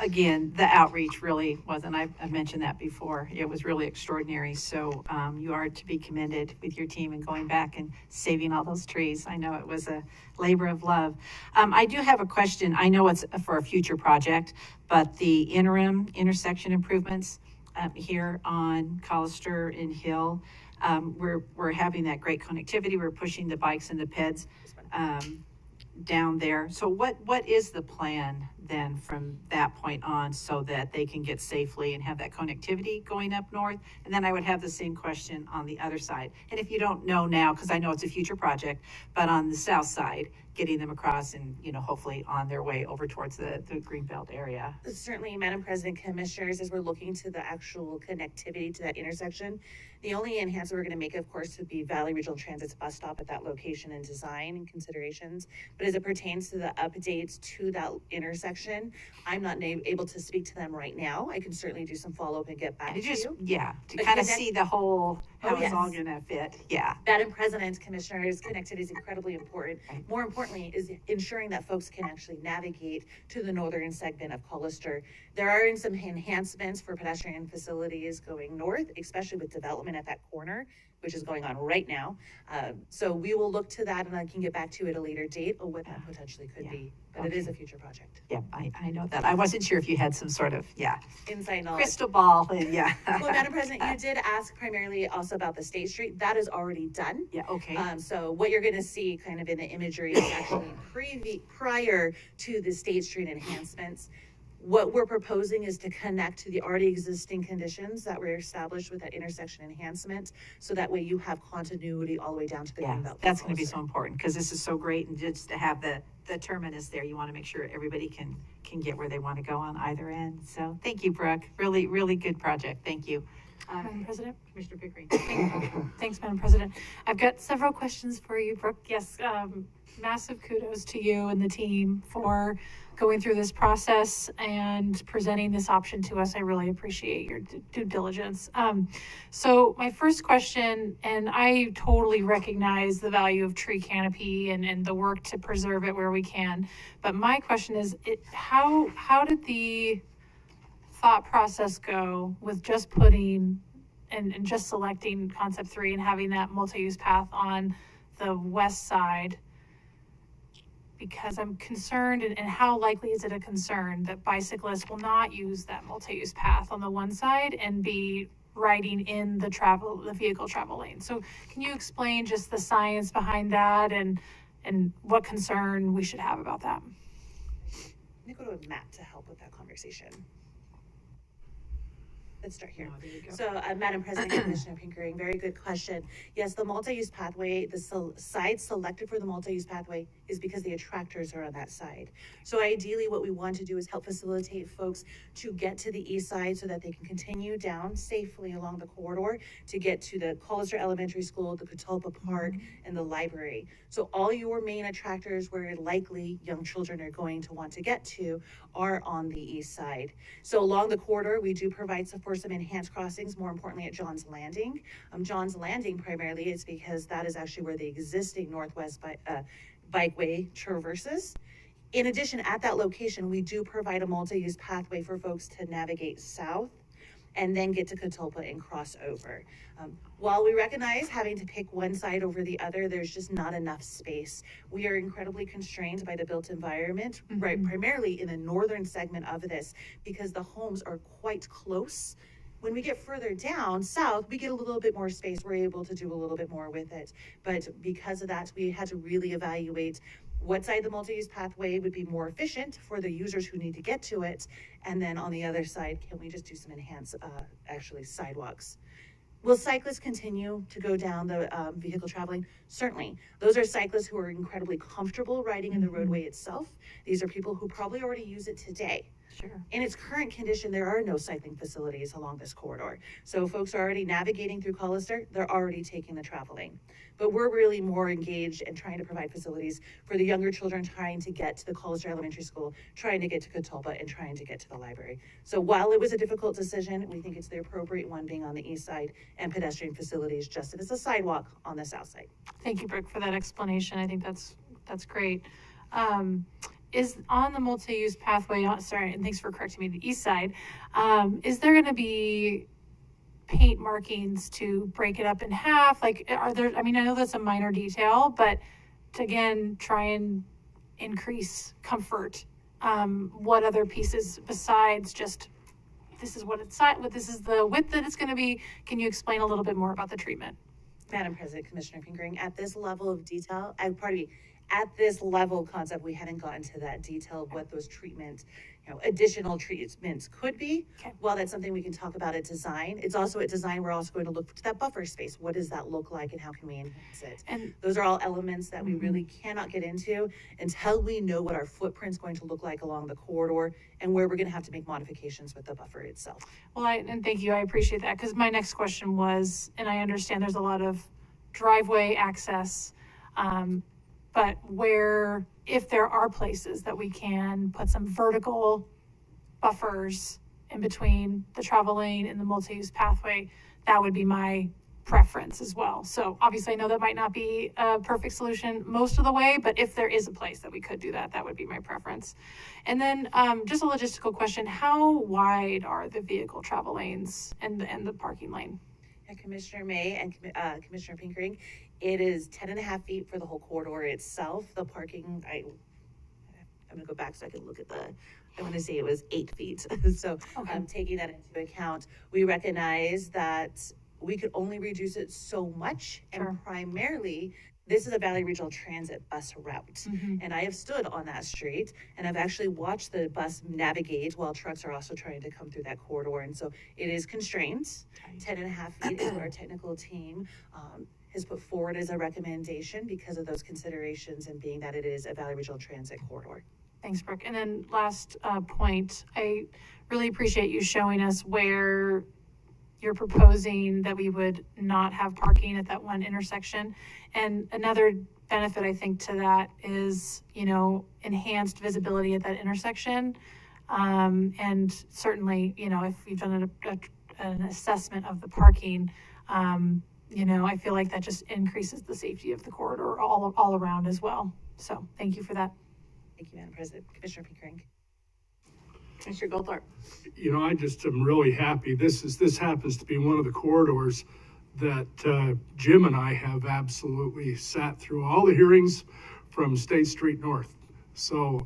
Again, the outreach really wasn't, I've mentioned that before, it was really extraordinary. So you are to be commended with your team and going back and saving all those trees. I know it was a labor of love. I do have a question. I know it's for a future project, but the intersection improvements here on Collister and Hill, we're having that great connectivity. We're pushing the bikes and the peds down there. So what is the plan then from that point on so that they can get safely and have that connectivity going up north? And then I would have the same question on the other side. And if you don't know now, because I know it's a future project, but on the south side, getting them across and, hopefully on their way over towards the Greenbelt area. Certainly, Madam President, Commissioners, as we're looking to the actual connectivity to that intersection, the only enhancement we're going to make, of course, would be Valley Regional Transit's bus stop at that location and design and considerations. But as it pertains to the updates to that intersection, I'm not able to speak to them right now. I can certainly do some follow-up and get back to you. Yeah, to kind of see the whole how Oh, it's all yes. gonna fit. Yeah. Madam President, Commissioners, connectivity is incredibly important. More importantly is ensuring that folks can actually navigate to the northern segment of Collister. There are some enhancements for pedestrian facilities going north, especially with development at that corner, which is going on right now. So we will look to that, and I can get back to you at a later date of what that potentially could be. But it is a future project. Yeah, I know that. I wasn't sure if you had some sort of, Inside knowledge. crystal ball, and Well, Madam President, you did ask primarily also about the State Street. That is already done. Yeah, okay. So what you're going to see kind of in the imagery is actually prior to the State Street enhancements. What we're proposing is to connect to the already existing conditions that were established with that intersection enhancement. So that way you have continuity all the way down to the Yeah, green belt. that's going to be so important, because this is so great, and just to have the terminus there, you want to make sure everybody can get where they want to go on either end. So thank you, Brooke. Really, really good project. Thank you. Madam President. Commissioner Pickering. Thanks, Madam President. I've got several questions for you, Brooke. Yes, massive kudos to you and the team for going through this process and presenting this option to us. I really appreciate your due diligence. So my first question, and I totally recognize the value of tree canopy and the work to preserve it where we can, but my question is, how did the thought process go with just putting and just selecting concept 3 and having that multi-use path on the west side? Because I'm concerned, and how likely is it a concern that bicyclists will not use that multi-use path on the one side and be riding in the vehicle travel lane? So can you explain just the science behind that and what concern we should have about that? Let me go to Matt to help with that conversation. Let's start here. So, Madam President, Commissioner Pickering, very good question. Yes, the multi-use pathway, the side selected for the multi-use pathway is because the attractors are on that side. So ideally what we want to do is help facilitate folks to get to the east side so that they can continue down safely along the corridor to get to the Collister Elementary School, the Catalpa Park, and the library. So all your main attractors where likely young children are going to want to get to are on the east side. So along the corridor, we do provide for some enhanced crossings, more importantly at John's Landing. John's Landing primarily is because that is actually where the existing northwest bikeway traverses. In addition, at that location, we do provide a multi-use pathway for folks to navigate south and then get to Catalpa and cross over. While we recognize having to pick one side over the other, there's just not enough space. We are incredibly constrained by the built environment, right, primarily in the northern segment of this, because the homes are quite close. When we get further down south, we get a little bit more space. We're able to do a little bit more with it. But because of that, we had to really evaluate what side the multi-use pathway would be more efficient for the users who need to get to it. And then on the other side, can we just do some enhanced, actually sidewalks? Will cyclists continue to go down the vehicle traveling? Certainly. Those are cyclists who are incredibly comfortable riding in the roadway itself. These are people who probably already use it today. Sure. In its current condition, there are no cycling facilities along this corridor. So folks are already navigating through Collister, they're already taking the traveling. But we're really more engaged in trying to provide facilities for the younger children trying to get to the Collister Elementary School, trying to get to Catalpa, and trying to get to the library. So while it was a difficult decision, we think it's the appropriate one being on the east side and pedestrian facilities just as a sidewalk on the south side. Thank you, Brooke, for that explanation. I think that's great. Is on the multi-use pathway, sorry, and thanks for correcting me, the east side, is there going to be paint markings to break it up in half? Like, are there, I mean, I know that's a minor detail, but to again, try and increase comfort, what other pieces besides just, this is what it's, this is the width that it's going to be. Can you explain a little bit more about the treatment? Madam President, Commissioner Pickering, at this level of detail, at this level concept, we haven't gotten to that detail of what those treatment, additional treatments could be. Okay. While that's something we can talk about at design, it's also at design, we're also going to look to that buffer space. What does that look like and how can we enhance it? And those are all elements that we really cannot get into until we know what our footprint's going to look like along the corridor and where we're going to have to make modifications with the buffer itself. Well, and thank you. I appreciate that, because my next question was, and I understand there's a lot of driveway access, but where, if there are places that we can put some vertical buffers in between the travel lane and the multi-use pathway, that would be my preference as well. So obviously I know that might not be a perfect solution most of the way, but if there is a place that we could do that, that would be my preference. And then just a logistical question, how wide are the vehicle travel lanes and the parking lane? Commissioner May and Commissioner Pickering, it is 10.5 feet for the whole corridor itself. The parking, I'm gonna go back so I can look at I want to say it was 8 feet. So Okay. Taking that into account, we recognize that we could only reduce it so much. Sure. And primarily, this is a Valley Regional Transit bus route. Mm-hmm. And I have stood on that street and I've actually watched the bus navigate while trucks are also trying to come through that corridor. And so it is constrained. 10.5 feet is what our technical team has put forward as a recommendation because of those considerations and being that it is a Valley Regional Transit corridor. Thanks, Brooke. And then last point, I really appreciate you showing us where you're proposing that we would not have parking at that one intersection. And another benefit, I think, to that is, enhanced visibility at that intersection. And certainly, if we've done an assessment of the parking, I feel like that just increases the safety of the corridor all around as well. So thank you for that. Thank you, Madam President. Commissioner Pickering. Commissioner Goldthorpe. I just am really happy. This happens to be one of the corridors that Jim and I have absolutely sat through all the hearings from State Street North. So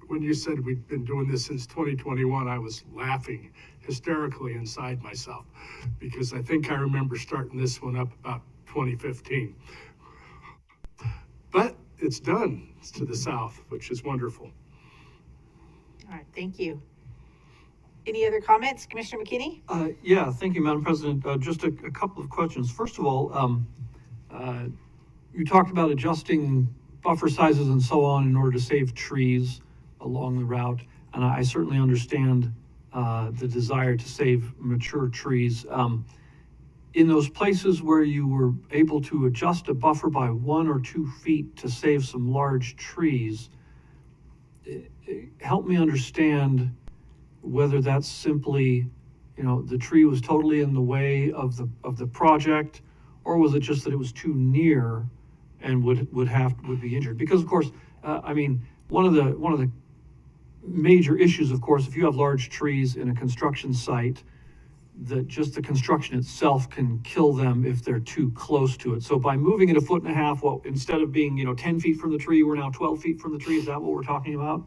when you said we'd been doing this since 2021, I was laughing hysterically inside myself because I think I remember starting this one up about 2015. But it's done. It's to the south, which is wonderful. All right, thank you. Any other comments? Commissioner McKinney? Yeah, thank you, Madam President. Just a couple of questions. First of all, you talked about adjusting buffer sizes and so on in order to save trees along the route, and I certainly understand the desire to save mature trees. In those places where you were able to adjust a buffer by 1 or 2 feet to save some large trees, help me understand whether that's simply, the tree was totally in the way of the project, or was it just that it was too near and would be injured? Because of course, one of the major issues, of course, if you have large trees in a construction site, that just the construction itself can kill them if they're too close to it. So by moving it 1.5 feet, instead of being 10 feet from the tree, we're now 12 feet from the tree. Is that what we're talking about?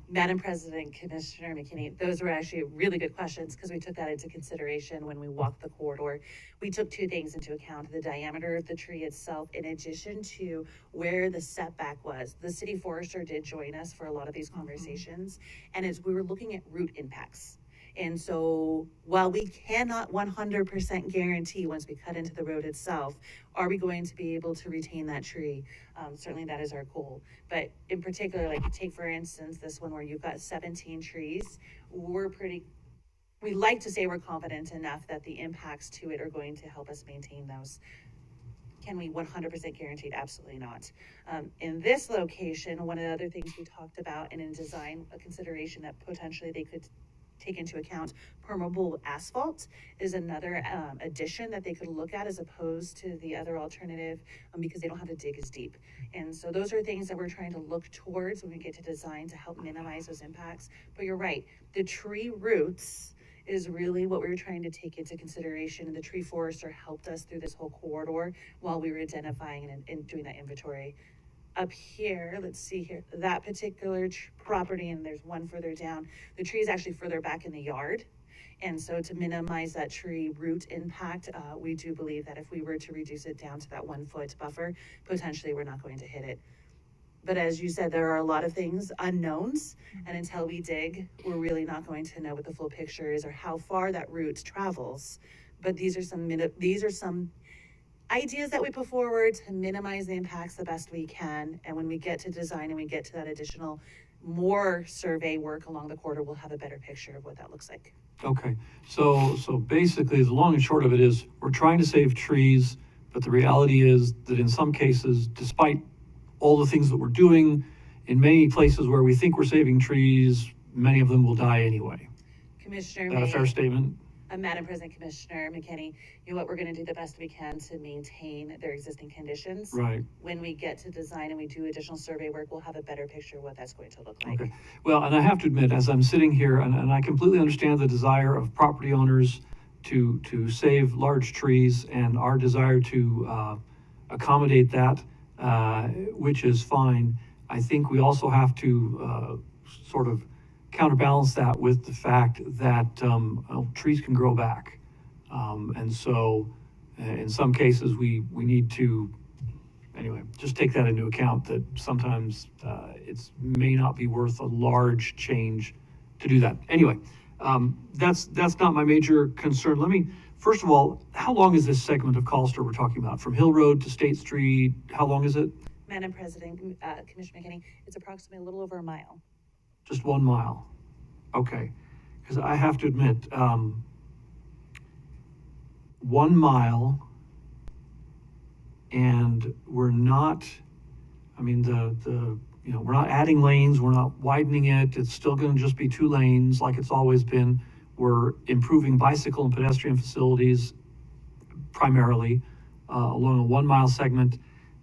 Madam President, Commissioner McKinney, those were actually really good questions because we took that into consideration when we walked the corridor. We took 2 things into account: the diameter of the tree itself, in addition to where the setback was. The city forester did join us for a lot of these conversations, and as we were looking at root impacts. And so while we cannot 100% guarantee once we cut into the road itself, are we going to be able to retain that tree? Certainly that is our goal. But in particular, like take for instance, this one where you've got 17 trees, we like to say we're confident enough that the impacts to it are going to help us maintain those. Can we 100% guarantee it? Absolutely not. In this location, one of the other things we talked about, and in design, a consideration that potentially they could take into account, permeable asphalt is another addition that they could look at as opposed to the other alternative, because they don't have to dig as deep. And so those are things that we're trying to look towards when we get to design to help minimize those impacts. But you're right, the tree roots is really what we were trying to take into consideration, and the tree forester helped us through this whole corridor while we were identifying and doing that inventory. Up here, let's see here, that particular property, and there's one further down, the tree is actually further back in the yard. And so to minimize that tree root impact, we do believe that if we were to reduce it down to that 1 foot buffer, potentially we're not going to hit it. But as you said, there are a lot of things, unknowns, and until we dig, we're really not going to know what the full picture is or how far that root travels. But these are some ideas that we put forward to minimize the impacts the best we can. And when we get to design and we get to that additional more survey work along the corridor, we'll have a better picture of what that looks like. Okay, so basically the long and short of it is we're trying to save trees, but the reality is that in some cases, despite all the things that we're doing, in many places where we think we're saving trees, many of them will die anyway. Commissioner Is that a fair statement? Madam President, Commissioner McKinney, what we're gonna do the best we can to maintain their existing conditions. Right. When we get to design and we do additional survey work, we'll have a better picture of what that's going to look like. Okay. Well, and I have to admit, as I'm sitting here, and I completely understand the desire of property owners to save large trees and our desire to accommodate that, which is fine. I think we also have to sort of counterbalance that with the fact that trees can grow back. And so in some cases, we need to, anyway, just take that into account, that sometimes it may not be worth a large change to do that. Anyway, that's not my major concern. Let me, first of all, how long is this segment of Collister we're talking about? From Hill Road to State Street, how long is it? Madam President, Commissioner McKinney, it's approximately a little over a mile. Just 1 mile. Okay. Because I have to admit, 1 mile, and we're not, I mean, we're not adding lanes, we're not widening it. It's still going to just be 2 lanes like it's always been. We're improving bicycle and pedestrian facilities primarily along a 1 mile segment,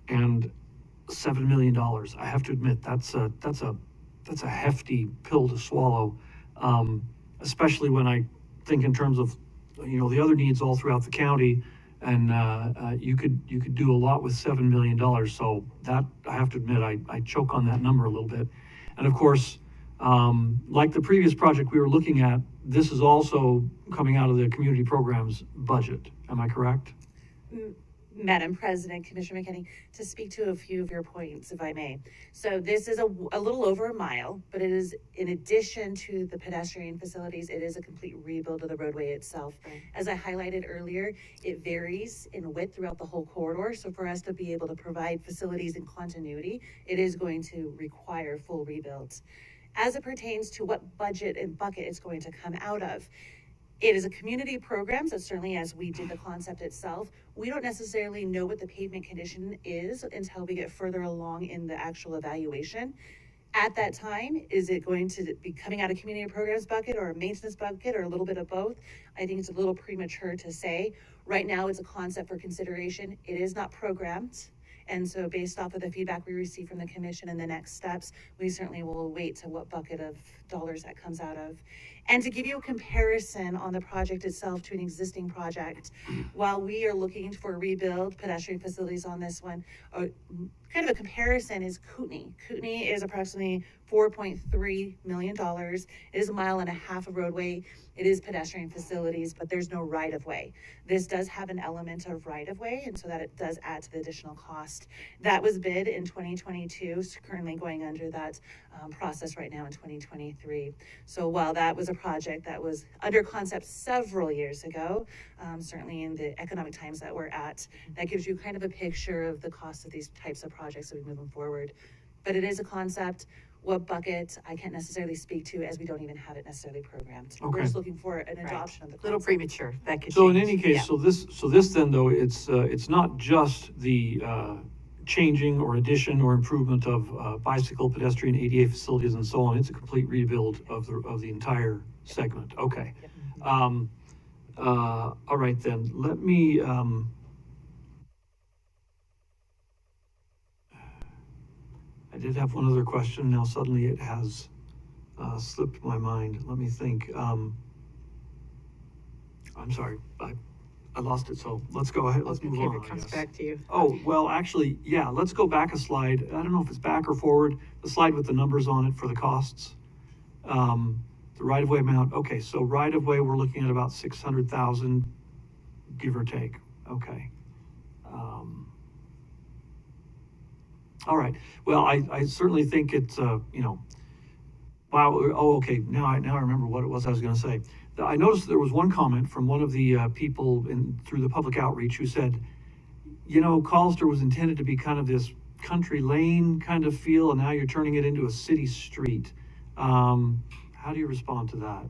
and $7 million. I have to admit, that's a hefty pill to swallow, especially when I think in terms of, the other needs all throughout the county, and you could do a lot with $7 million. So that, I have to admit, I choke on that number a little bit. And of course, like the previous project we were looking at, this is also coming out of the community programs budget. Am I correct? Madam President, Commissioner McKinney, to speak to a few of your points, if I may. So this is a little over a mile, but it is, in addition to the pedestrian facilities, it is a complete rebuild of the roadway itself. Right. As I highlighted earlier, it varies in width throughout the whole corridor. So for us to be able to provide facilities and continuity, it is going to require full rebuilds. As it pertains to what budget and bucket it's going to come out of, it is a community program, so certainly as we did the concept itself, we don't necessarily know what the pavement condition is until we get further along in the actual evaluation. At that time, is it going to be coming out of community programs bucket or a maintenance bucket or a little bit of both? I think it's a little premature to say. Right now, it's a concept for consideration. It is not programmed. And so based off of the feedback we receive from the commission and the next steps, we certainly will wait to what bucket of dollars that comes out of. And to give you a comparison on the project itself to an existing project, while we are looking for rebuild pedestrian facilities on this one, kind of a comparison is Kootenai. Kootenai is approximately $4.3 million. It is 1.5 miles of roadway. It is pedestrian facilities, but there's no right-of-way. This does have an element of right-of-way, and so that it does add to the additional cost. That was bid in 2022, currently going under that process right now in 2023. So while that was a project that was under concept several years ago, certainly in the economic times that we're at, that gives you kind of a picture of the cost of these types of projects that we move forward. But it is a concept. What bucket I can't necessarily speak to, as we don't even have it necessarily programmed. Okay. We're just looking for an adoption of the concept. Little premature. That could So change. in any case, Yeah. so this then though, it's not just the changing or addition or improvement of bicycle, pedestrian, ADA facilities and so on. It's a complete rebuild of the entire segment. Okay. All right then. Let me. I did have one other question. Now suddenly it has slipped my mind. Let me think. I'm sorry. I lost it. So let's go ahead. Let's move on. It comes back to you. Oh, well, actually, yeah, let's go back a slide. I don't know if it's back or forward. The slide with the numbers on it for the costs. The right-of-way amount. Okay, so right-of-way, we're looking at about 600,000, give or take. Okay. All right. Well, I certainly think it's, wow. Oh, okay. Now I remember what it was I was going to say. I noticed there was one comment from one of the people through the public outreach who said, Collister was intended to be kind of this country lane kind of feel, and now you're turning it into a city street. How do you respond to that?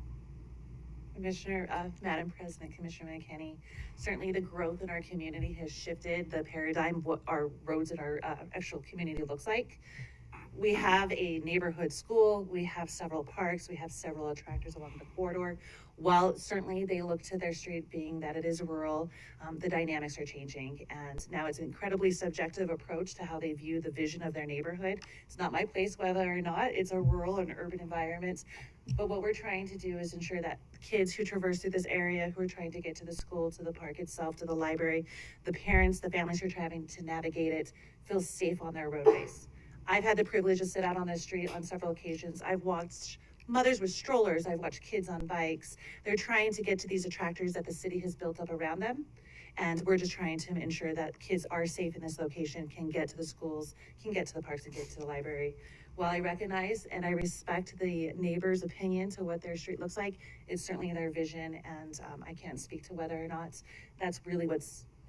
Commissioner, Madam President, Commissioner McKinney, certainly the growth in our community has shifted the paradigm of what our roads in our actual community looks like. We have a neighborhood school, we have several parks, we have several attractors along the corridor. While certainly they look to their street being that it is rural, the dynamics are changing. And now it's an incredibly subjective approach to how they view the vision of their neighborhood. It's not my place whether or not it's a rural or an urban environment. But what we're trying to do is ensure that kids who traverse through this area, who are trying to get to the school, to the park itself, to the library, the parents, the families who are trying to navigate it, feel safe on their roadways. I've had the privilege to sit out on the street on several occasions. I've watched mothers with strollers. I've watched kids on bikes. They're trying to get to these attractors that the city has built up around them. And we're just trying to ensure that kids are safe in this location, can get to the schools, can get to the parks, and get to the library. While I recognize and I respect the neighbor's opinion to what their street looks like, it's certainly their vision, and I can't speak to whether or not that's really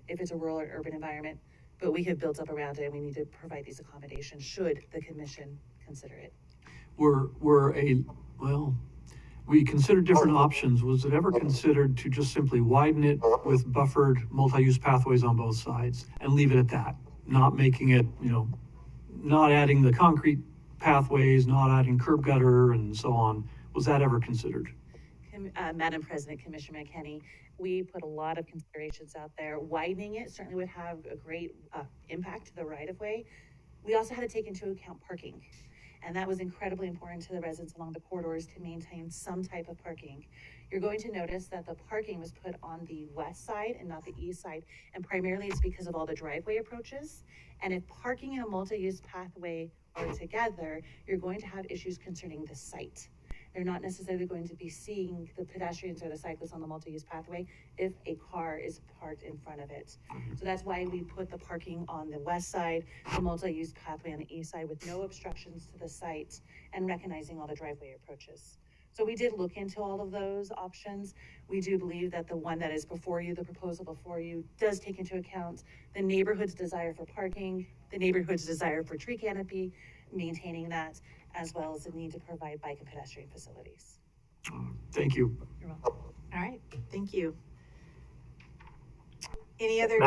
if it's a rural or urban environment, but we have built up around it, and we need to provide these accommodations should the commission consider it. We considered different options. Was it ever considered to just simply widen it with buffered multi-use pathways on both sides and leave it at that? Not making it, not adding the concrete pathways, not adding curb gutter and so on. Was that ever considered? Madam President, Commissioner McKenney, we put a lot of considerations out there. Widening it certainly would have a great impact to the right-of-way. We also had to take into account parking. And that was incredibly important to the residents along the corridors to maintain some type of parking. You're going to notice that the parking was put on the west side and not the east side. And primarily it's because of all the driveway approaches. And if parking and a multi-use pathway are together, you're going to have issues concerning the site. They're not necessarily going to be seeing the pedestrians or the cyclists on the multi-use pathway if a car is parked in front of it. So that's why we put the parking on the west side, the multi-use pathway on the east side with no obstructions to the site and recognizing all the driveway approaches. So we did look into all of those options. We do believe that the one that is before you, the proposal before you, does take into account the neighborhood's desire for parking, the neighborhood's desire for tree canopy, maintaining that, as well as the need to provide bike and pedestrian facilities. Thank you. You're welcome. All right, thank you. Any other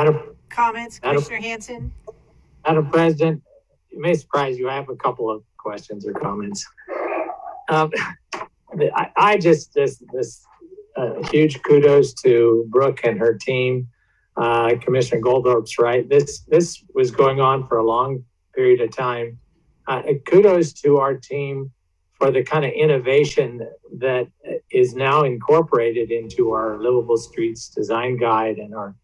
comments, Commissioner Hanson? Madam President, it may surprise you, I have a couple of questions or comments. Huge kudos to Brooke and her team. Commissioner Goldthorpe's right. This was going on for a long period of time. Kudos to our team for the kind of innovation that is now incorporated into our Livable Streets design guide and our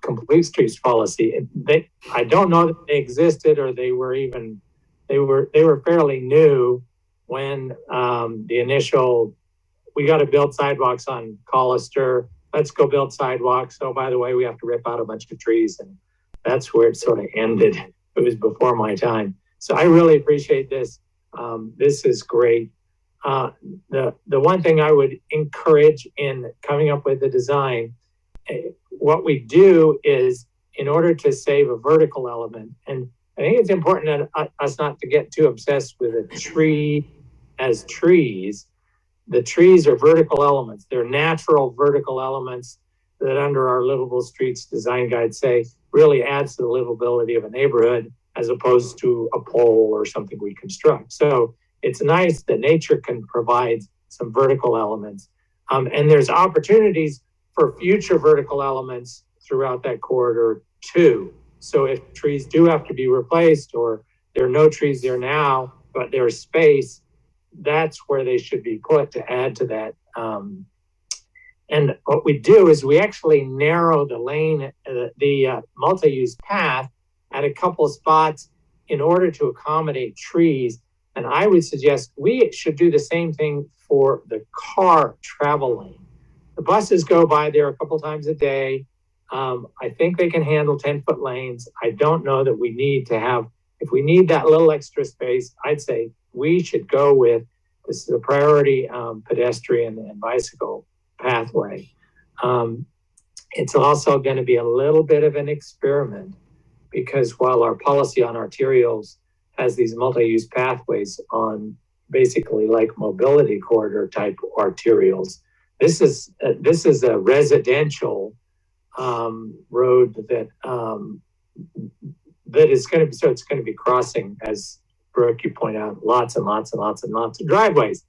complete streets policy. I don't know that they existed or they were fairly new when the initial, we got to build sidewalks on Collister. Let's go build sidewalks. Oh, by the way, we have to rip out a bunch of trees, and that's where it sort of ended. It was before my time. So I really appreciate this. This is great. The one thing I would encourage in coming up with the design, what we do is in order to save a vertical element, and I think it's important that us not to get too obsessed with a tree as trees. The trees are vertical elements. They're natural vertical elements that under our Livable Streets design guide say really adds to the livability of a neighborhood as opposed to a pole or something we construct. So it's nice that nature can provide some vertical elements. And there's opportunities for future vertical elements throughout that corridor too. So if trees do have to be replaced or there are no trees there now, but there's space, that's where they should be put to add to that. And what we do is we actually narrow the lane, the multi-use path at a couple of spots in order to accommodate trees. And I would suggest we should do the same thing for the car travel lane. The buses go by there a couple times a day. I think they can handle 10-foot lanes. I don't know that we need to have, if we need that little extra space, I'd say we should go with, this is a priority pedestrian and bicycle pathway. It's also going to be a little bit of an experiment because while our policy on arterials has these multi-use pathways on basically like mobility corridor type arterials, this is a residential road that is going to be, so it's going to be crossing, as Brooke, you point out, lots and lots and lots and lots of driveways.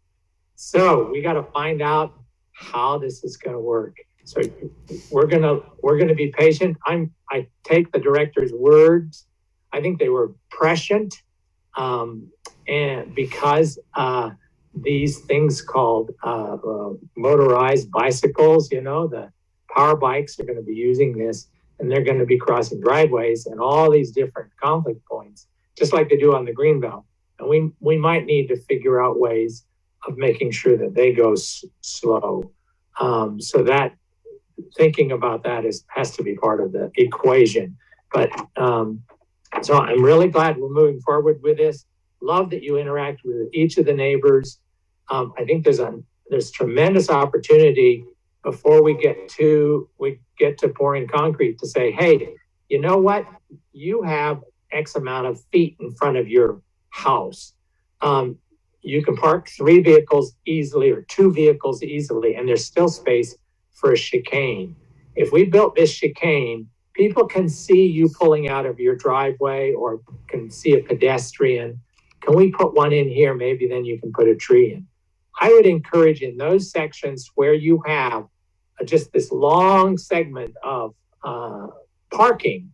So we got to find out how this is going to work. So we're gonna be patient. I take the director's words. I think they were prescient, and because these things called motorized bicycles, the power bikes are going to be using this, and they're going to be crossing driveways and all these different conflict points, just like they do on the Greenbelt. And we might need to figure out ways of making sure that they go slow. So that thinking about that has to be part of the equation. But so I'm really glad we're moving forward with this. Love that you interact with each of the neighbors. I think there's tremendous opportunity before we get to pouring concrete to say, hey, you know what? You have X amount of feet in front of your house. You can park 3 vehicles easily or 2 vehicles easily, and there's still space for a chicane. If we built this chicane, people can see you pulling out of your driveway or can see a pedestrian. Can we put one in here? Maybe then you can put a tree in. I would encourage in those sections where you have just this long segment of parking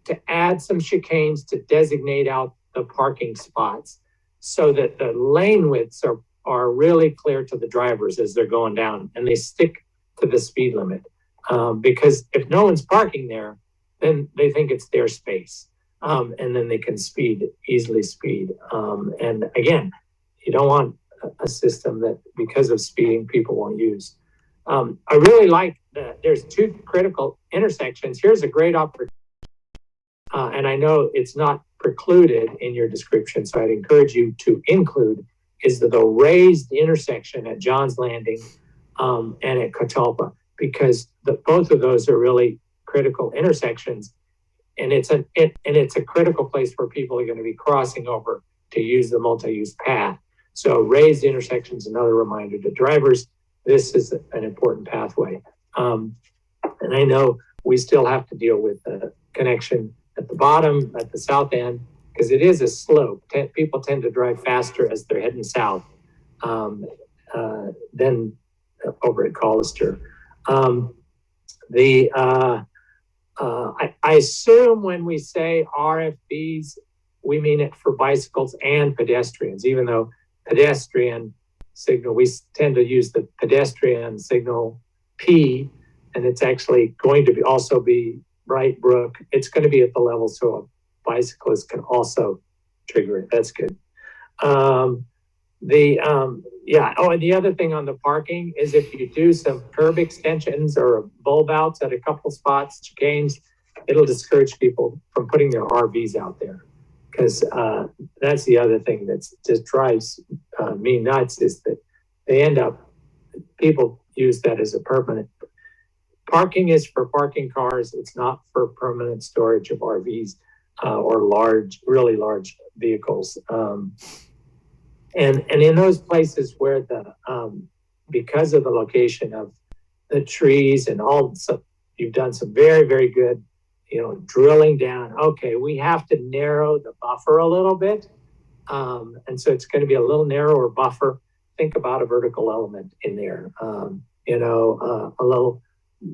to add some chicanes to designate out the parking spots so that the lane widths are really clear to the drivers as they're going down and they stick to the speed limit. Because if no one's parking there, then they think it's their space. And then they can easily speed. And again, you don't want a system that because of speeding, people won't use. I really like that there's 2 critical intersections. Here's a great opportunity. And I know it's not precluded in your description, so I'd encourage you to include is the raised intersection at John's Landing and at Catalpa, because both of those are really critical intersections, and it's a critical place where people are going to be crossing over to use the multi-use path. So raised intersections, another reminder to drivers, this is an important pathway. And I know we still have to deal with the connection at the bottom, at the south end, because it is a slope. People tend to drive faster as they're heading south than over at Collister. I assume when we say RFBs, we mean it for bicycles and pedestrians, even though pedestrian signal, we tend to use the pedestrian signal P, and it's actually going to also be right, Brooke. It's going to be at the level so a bicyclist can also trigger it. That's good. And the other thing on the parking is if you do some curb extensions or bulb outs at a couple spots, chicanes, it'll discourage people from putting their RVs out there. Because that's the other thing that just drives me nuts is that people use that as a permanent. Parking is for parking cars. It's not for permanent storage of RVs or really large vehicles. And in those places where because of the location of the trees and you've done some very, very good, drilling down. Okay, we have to narrow the buffer a little bit. And so it's going to be a little narrower buffer. Think about a vertical element in there, a little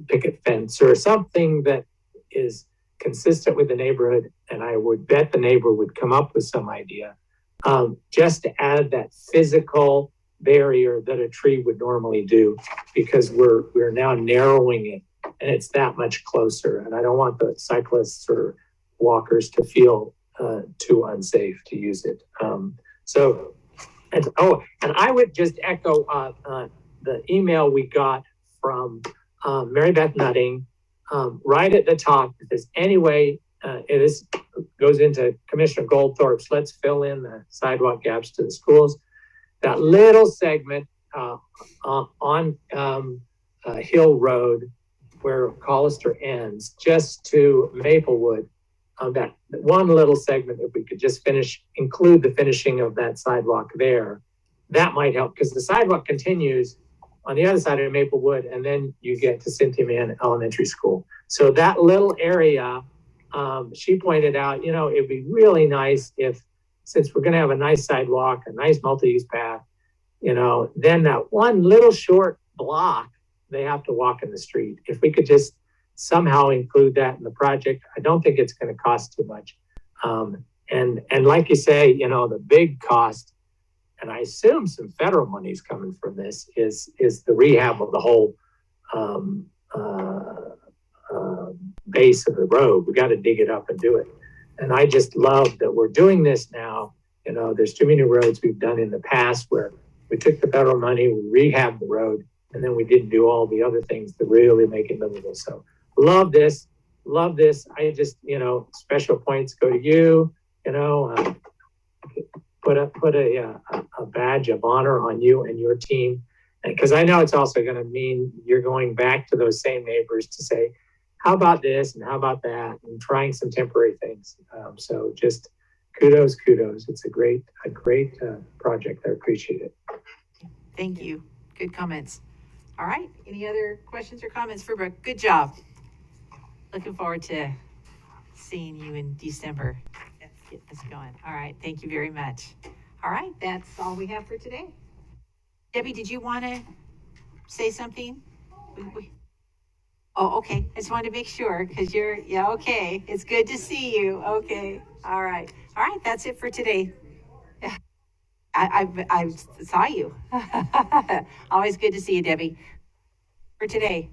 picket fence or something that is consistent with the neighborhood. And I would bet the neighbor would come up with some idea just to add that physical barrier that a tree would normally do, because we're now narrowing it and it's that much closer. And I don't want the cyclists or walkers to feel too unsafe to use it. And I would just echo the email we got from Mary Beth Nutting right at the top. If there's any way, this goes into Commissioner Goldthorpe's, let's fill in the sidewalk gaps to the schools. That little segment on Hill Road where Collister ends, just to Maplewood, that one little segment, if we could just include the finishing of that sidewalk there, that might help, because the sidewalk continues on the other side of Maplewood, and then you get to Cynthia Mann Elementary School. So that little area, she pointed out, it'd be really nice if, since we're going to have a nice sidewalk, a nice multi-use path, then that one little short block, they have to walk in the street. If we could just somehow include that in the project, I don't think it's going to cost too much. And like you say, the big cost, and I assume some federal money is coming from this, is the rehab of the whole base of the road. We got to dig it up and do it. And I just love that we're doing this now. There's too many roads we've done in the past where we took the federal money, we rehabbed the road, and then we didn't do all the other things to really make it livable. So love this. I just, special points go to you, put a badge of honor on you and your team. Because I know it's also going to mean you're going back to those same neighbors to say, how about this and how about that, and trying some temporary things. So just kudos. It's a great project. I appreciate it. Thank you. Good comments. All right. Any other questions or comments for Brooke? Good job. Looking forward to seeing you in December. Let's get this going. All right. Thank you very much. All right. That's all we have for today. Debbie, did you want to say something? Oh, okay. I just wanted to make sure because okay. It's good to see you. Okay. All right. That's it for today. I saw you. Always good to see you, Debbie. For today.